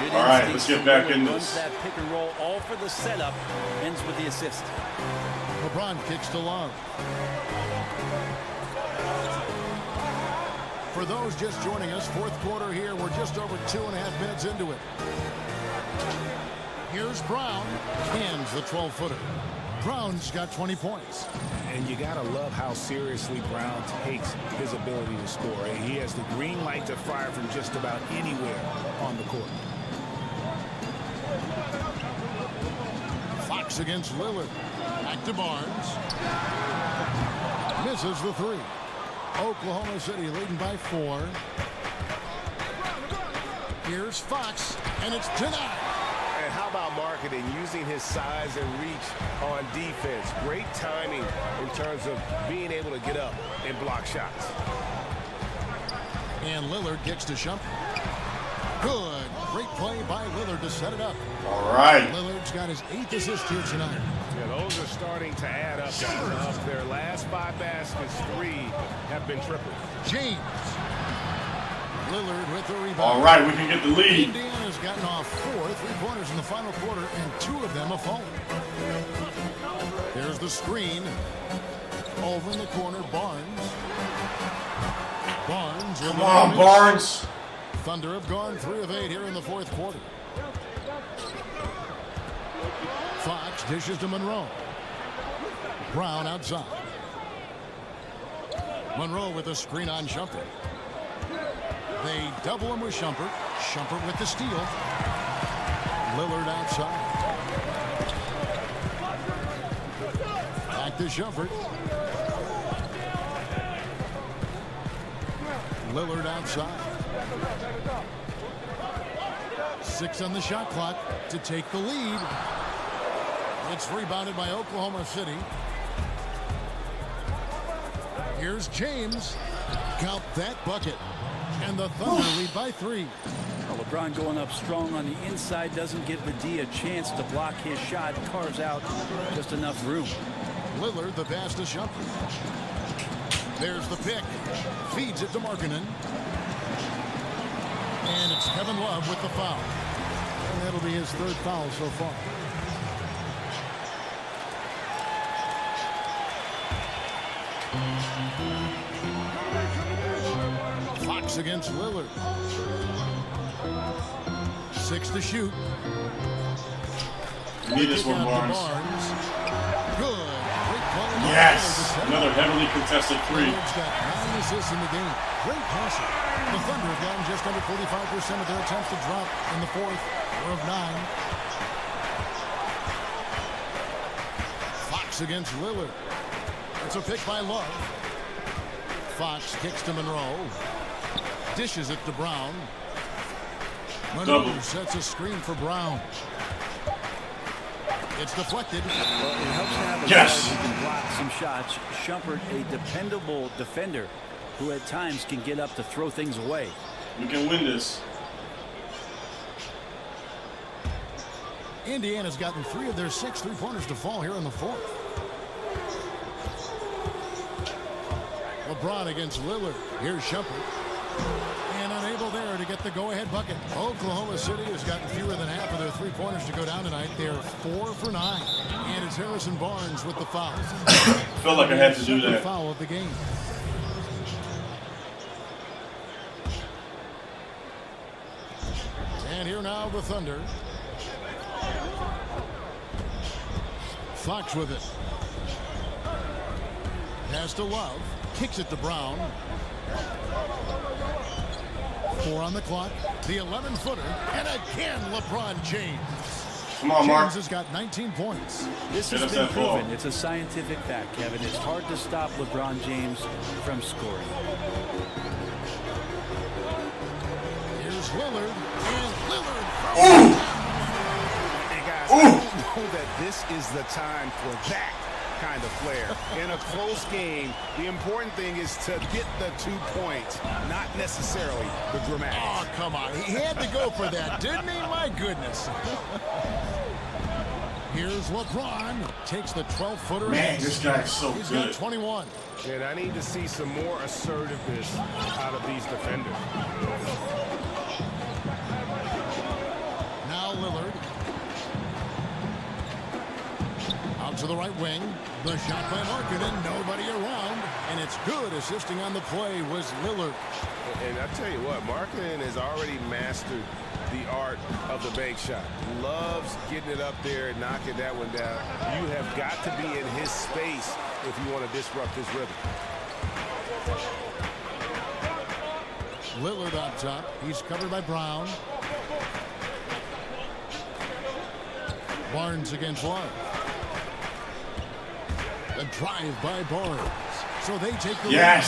Good All right, instincts let's get from back Lillard. in Runs this. that pick and roll, all for the setup. Ends with the assist. LeBron kicks to Love. For those just joining us, fourth quarter here. We're just over 2.5 minutes into it. Here's Brown. Cans the 12-footer. Brown's got 20 points. And you got to love how seriously Brown takes his ability to score. He has the green light to fire from just about anywhere on the court. Fox against Lillard. Back to Barnes. Misses the 3. Oklahoma City leading by 4. Here's Fox, and it's denied. And how about marketing, using his size and reach on defense? Great timing in terms of being able to get up and block shots. And Lillard kicks to Shumpert. Good. Great play by Lillard to set it up. All right. Lillard's got his 8th assist here tonight. Yeah, those are starting to add up. Of their last 5 baskets, 3 have been triples. James. Lillard with the rebound. All right, we can get the lead. Indiana's gotten off 4 3-pointers in the final quarter, and 2 of them have fallen. There's the screen. Over in the corner, Barnes. Barnes. Come on, Barnes. Thunder have gone 3 of 8 here in the fourth quarter. Fox dishes to Monroe. Brown outside. Monroe with a screen on Shumpert. They double him with Shumpert. Shumpert with the steal. Lillard outside. Back to Shumpert. Lillard outside. 6 on the shot clock to take the lead. It's rebounded by Oklahoma City. Here's James. Count that bucket. And the Thunder lead by 3. Well, LeBron going up strong on the inside doesn't give the D a chance to block his shot. Carves out just enough room. Lillard the pass to Shumpert. There's the pick. Feeds it to Markkanen. And it's Kevin Love with the foul. And that'll be his 3rd foul so far. Fox against Lillard. 6 to shoot. You need this one, Barnes. Good. Great play. Yes. Another heavily contested 3. Lillard's got 9 assists in the game. Great passing. The Thunder have gotten just under 45% of their attempts to drop in the 4th. 4 of 9. Fox against Lillard. It's a pick by Love. Fox kicks to Monroe. Dishes it to Brown. Monroe sets a screen for Brown. It's deflected. Well, it helps to have a guard who can block some shots. Shumpert, a dependable defender who at times can get up to throw things away. We can win this. Indiana's gotten 3 of their 6 3-pointers to fall here in the 4th. LeBron against Lillard. Here's Shumpert. And unable there to get the go-ahead bucket. Oklahoma City has gotten fewer than half of their three-pointers to go down tonight. They're 4 for 9. And it's Harrison Barnes with the foul. Felt like I had to do that. Foul of the game. And here now the Thunder. Fox with it. Pass to Love. Kicks it to Brown. 4 on the clock. The 11-footer. And again, LeBron James. Come on, Mark. James has got 19 points. This has been proven. It's a scientific fact, Kevin. It's hard to stop LeBron James from scoring. Here's Lillard. And Lillard. Hey, guys, I don't know that this is the time for that kind of flair. In a close game, the important thing is to get the 2 points, not necessarily the dramatics. Oh, come on. He had to go for that, didn't he? My goodness. Here's LeBron. Takes the 12-footer. Man, this guy's so He's good. got 21. And I need to see some more assertiveness out of these defenders. Now Lillard. Out to the right wing. The shot by Markkanen. Nobody around. And it's good. Assisting on the play was Lillard. And I tell you what, Markkanen has already mastered the art of the bank shot. Loves getting it up there and knocking that one down. You have got to be in his space if you want to disrupt his rhythm. Lillard on top. He's covered by Brown. Barnes against Love. A drive by Barnes. So they take the lead.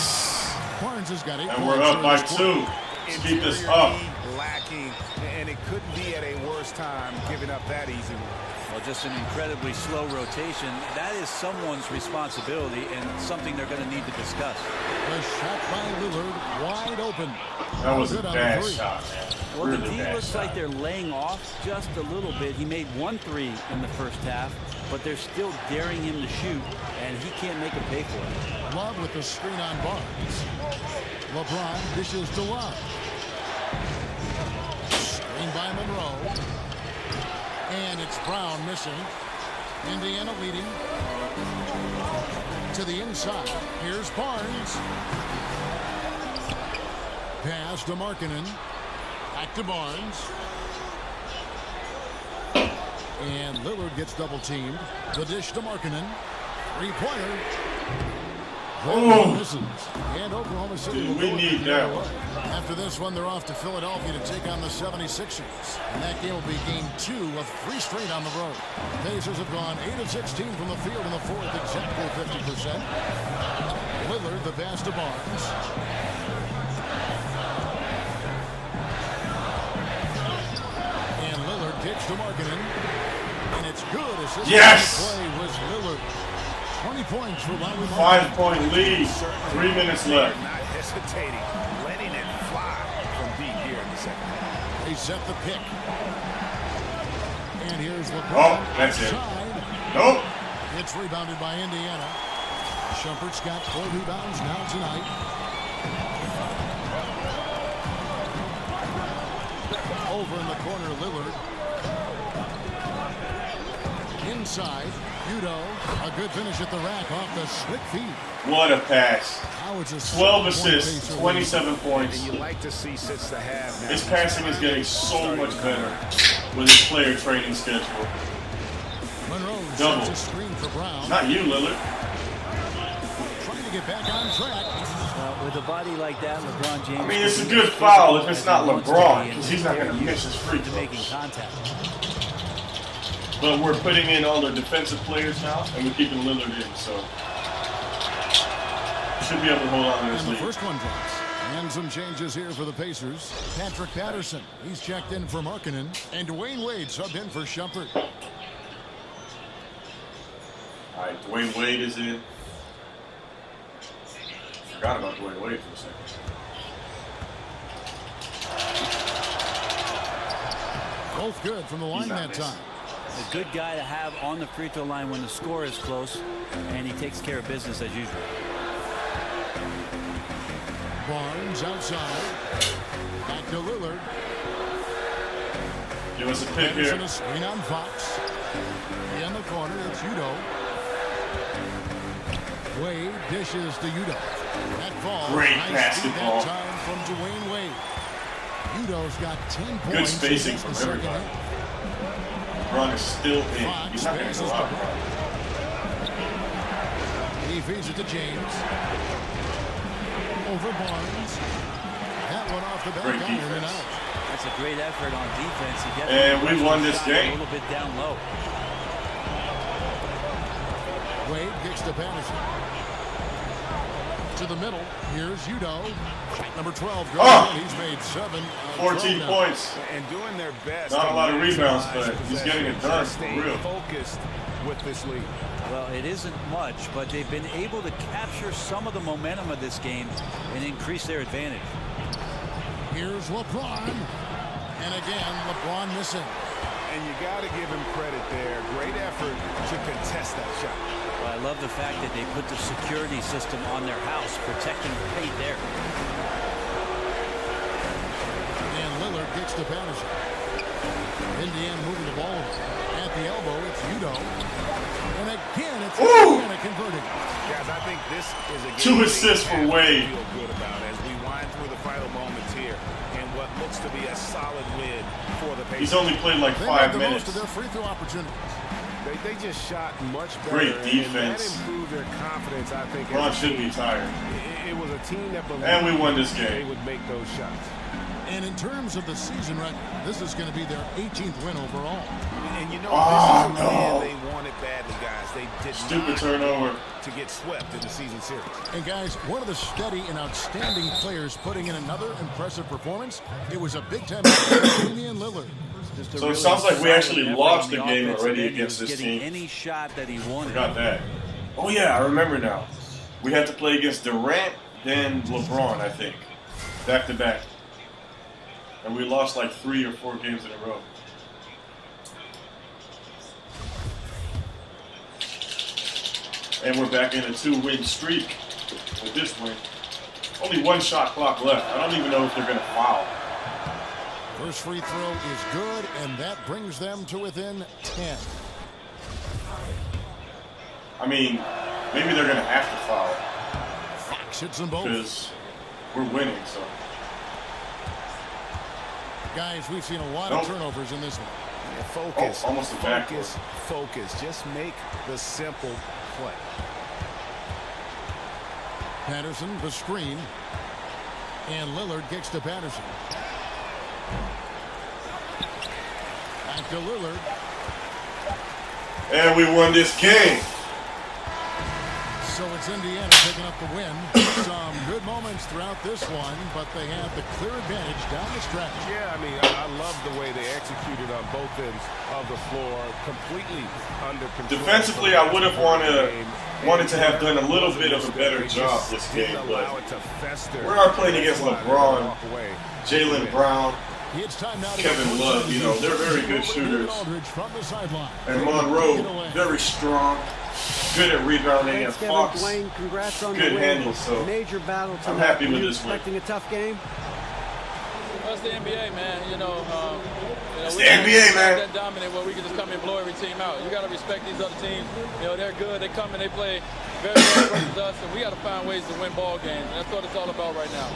Barnes has got 8 points. And we're up by 2. Let's keep this up. Lacking, and it couldn't be at a worse time giving up that easy one. Well, just an incredibly slow rotation. That is someone's responsibility and something they're going to need to discuss. The shot by Lillard wide open. That was a Good on bad the shot, man. Well, Really the D bad looks shot. like they're laying off just a little bit. He made 1 3 in the first half, but they're still daring him to shoot, and he can't make him pay for it. Love with the screen on Barnes. LeBron dishes to Love. Screen by Monroe. And it's Brown missing. Indiana leading. To the inside. Here's Barnes. Pass to Markkanen. Back to Barnes. And Lillard gets double teamed. The dish to Markkanen. 3-pointer. Misses. And Oklahoma City will we need that one. After this one, they're off to Philadelphia to take on the 76ers. And that game will be game 2 of 3 straight on the road. Pacers have gone 8 of 16 from the field in the fourth, exactly 50%. Lillard, the pass to Barnes. And Lillard kicks to Markkanen. And it's good. Assist play was Lillard. 20 points for Larry Markkanen. 5-point lead. 3 minutes left. Not hesitating, letting it fly from deep here in the second half. They set the pick. And here's LeBron. Oh, that's it. Nope. It's rebounded by Indiana. Shumpert's got 4 rebounds now tonight. Over in the corner, Lillard. Inside, Udo. A good finish at the rack off the slick feet. What a pass. 12 assists, 27 points. And you like to see since the half now. His passing is getting so much better with his player training schedule. Monroe Double. sets a screen for Brown. Not you, Lillard. Trying to get back on track. With a body like that, LeBron James. I mean, it's a good foul if it's not LeBron, because he's not going to miss his free throws. Making contact. But we're putting in all the defensive players now, and we're keeping Lillard in, so should be able to hold on to this And the lead. first one drops. And some changes here for the Pacers. Patrick Patterson, he's checked in for Markkanen. And Dwayne Wade subbed in for Shumpert. All right, Dwayne Wade is in. Forgot about Dwayne Wade for a second. Both good from the line that time. A good guy to have on the free throw line when the score is close, and he takes care of business as usual. Barnes outside. Back to Lillard. What's the pick here? A screen on Fox. In the corner, it's Udo. Wade dishes to Udo. That falls. Great nice basketball. that time from Dwayne Wade. Udo's got 10 points. Good spacing from everybody. LeBron is still in. He's not going to go out. He feeds it to James. Over Barnes. That one off the back. Great iron and defense. out. That's a great effort on defense. He gets And we won this game. A little bit down low. Wade kicks to Patterson. To the middle. Here's Udo. Number 12 goes in. He's made 7. 14 points. And doing their best. Not a lot of rebounds, but he's getting it done. Stay For real. focused with this lead. Well, it isn't much, but they've been able to capture some of the momentum of this game and increase their advantage. Here's LeBron. And again, LeBron missing. And you got to give him credit there. Great effort to contest that shot. Well, I love the fact that they put the security system on their house, protecting the paint there. And Lillard gets to Patterson. Indiana moving the ball at the elbow. It's Udo. And again, it's Indiana converting. Guys, I think this is a game 2 assists for Wade. feel good about as we wind through the final moments here and what looks to be a solid win for the Pacers. He's only played like They 5 made the minutes. most of their free throw opportunities. They just shot much better. Great And defense. that improved their confidence, I think. LeBron as a should be team. tired. It was a team that believed And we won this they game. would make those shots. And in terms of the season record, this is going to be their 18th win overall. And you know, Oh, this is a no. win they wanted badly, guys. They did Stupid not turnover. want to get swept in the season series. And guys, one of the steady and outstanding players putting in another impressive performance. It was a big-time Damian Lillard. Just a So it really sounds like we solid actually effort lost on the game offensive already end. He against was this getting team. any shot that he wanted. Forgot that. Oh yeah, I remember now. We had to play against Durant, then LeBron, I think, back to back, and we lost like 3 or 4 games in a row. And we're back in a 2-win streak with this win. Only 1 shot clock left. I don't even know if they're gonna foul. First free throw is good, and that brings them to within 10. I mean, maybe they're gonna have to foul Fox hits them both. because we're winning. So. Guys, we've seen a lot Nope. of turnovers in this one. Yeah, focus. Oh, almost a backcourt. Focus. Just make the simple play. Patterson, the screen. And Lillard kicks to Patterson. Back to Lillard. And we won this game. So it's Indiana picking up the win. Some good moments throughout this one, but they have the clear advantage down the stretch. Yeah, I mean, I love the way they executed on both ends of the floor, completely under control. Defensively, I would have wanted to have done a little bit of a better job this game, but we are playing against LeBron, Jaylen Brown, It's time now to Kevin go Love. You know, they're very good shooters. And Monroe, very strong, good at rebounding, and Thanks, Kevin. Fox, Dwayne, congrats on good the win. handle. So Major battle tonight. I'm happy with Were you this win. expecting a tough game? That's the NBA, man. It's we the can't NBA, be man. that dominant where we can just come and blow every team out. You got to respect these other teams. They're good. They come and they play very well versus us, and we got to find ways to win ball games. And that's what it's all about right now.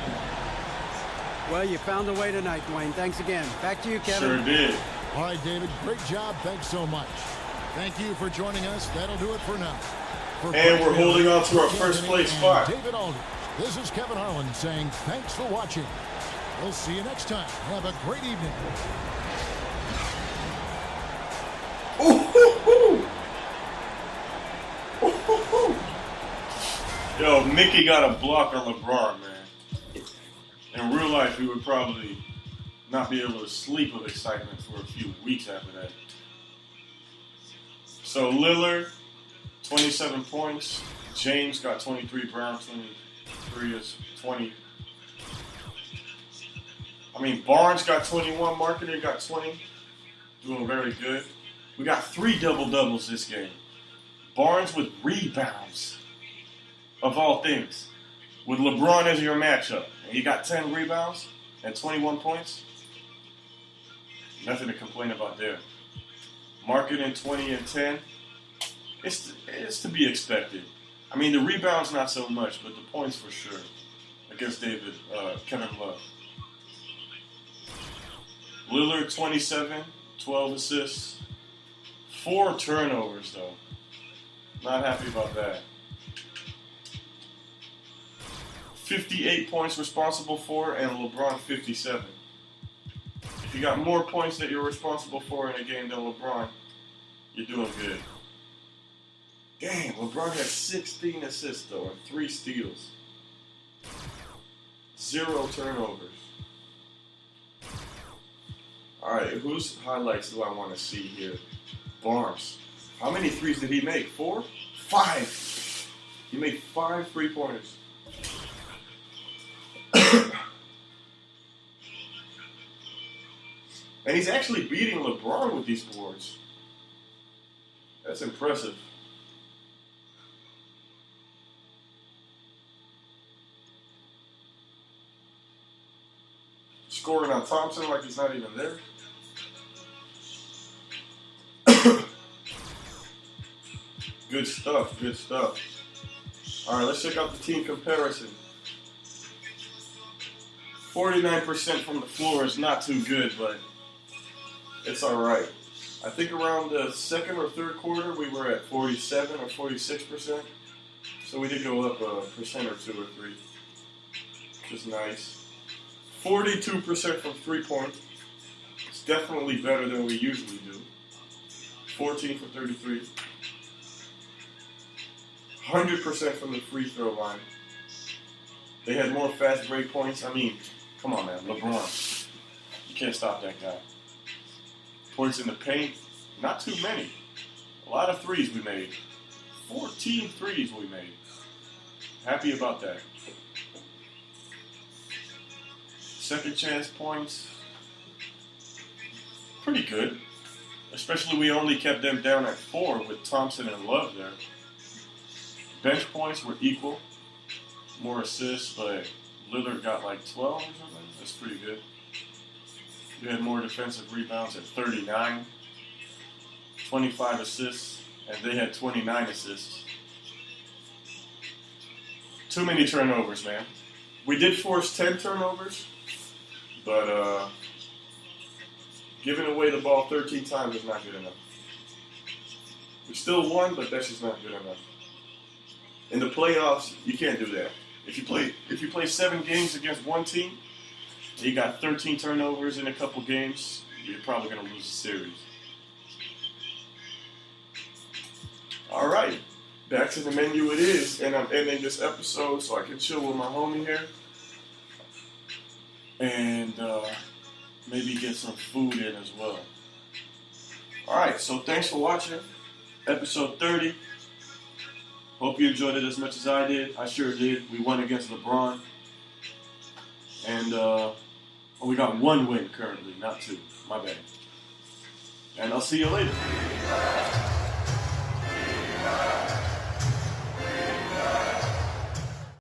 Well, you found a way tonight, Dwayne. Thanks again. Back to you, Kevin. Sure did. All right, David, great job. Thanks so much. Thank you for joining us. That'll do it for now. And we're holding on to our first place spot. David Aldridge. This is Kevin Harlan saying thanks for watching. We'll see you next time. Have a great evening. Yo, Mickey got a block on LeBron, man. In real life, he would probably not be able to sleep with excitement for a few weeks after that. So Lillard, 27 points. James got 23. Brown, 23 is 20. I mean, Barnes got 21. Marketer got 20. Doing very good. We got 3 double-doubles this game. Barnes with rebounds, of all things. With LeBron as your matchup. And he got 10 rebounds and 21 points. Nothing to complain about there. Marketing 20 and 10. It's to be expected. I mean, the rebounds not so much, but the points for sure against Kevin Love. Lillard 27, 12 assists, 4 turnovers though. Not happy about that. 58 points responsible for, and LeBron 57. If you got more points that you're responsible for in a game than LeBron, you're doing good. Damn, LeBron had 16 assists though, and 3 steals. 0 turnovers. Alright, whose highlights do I want to see here? Barnes. How many threes did he make? 4? 5. He made 5 3-pointers. And he's actually beating LeBron with these boards. That's impressive. Scoring on Thompson like he's not even there. Good stuff, good stuff. All right, let's check out the team comparison. 49% from the floor is not too good, but it's all right. I think around the second or third quarter, we were at 47 or 46%. So we did go up a percent or 2 or 3, which is nice. 42% from three-point. It's definitely better than we usually do. 14 for 33. 100% from the free throw line. They had more fast break points. I mean, come on, man. LeBron. You can't stop that guy. Points in the paint, not too many. A lot of threes we made. 14 threes we made. Happy about that. Second chance points, pretty good. Especially we only kept them down at 4 with Thompson and Love there. Bench points were equal. More assists, but Lillard got like 12 or something. That's pretty good. You had more defensive rebounds at 39. 25 assists, and they had 29 assists. Too many turnovers, man. We did force 10 turnovers, but giving away the ball 13 times is not good enough. We still won, but that's just not good enough. In the playoffs, you can't do that. If you play 7 games against one team, and you got 13 turnovers in a couple games, you're probably going to lose the series. All right, back to the menu it is, and I'm ending this episode so I can chill with my homie here and maybe get some food in as well. All right, so thanks for watching episode 30. Hope you enjoyed it as much as I did. I sure did. We won against LeBron. And we got 1 win currently, not 2. My bad. And I'll see you later.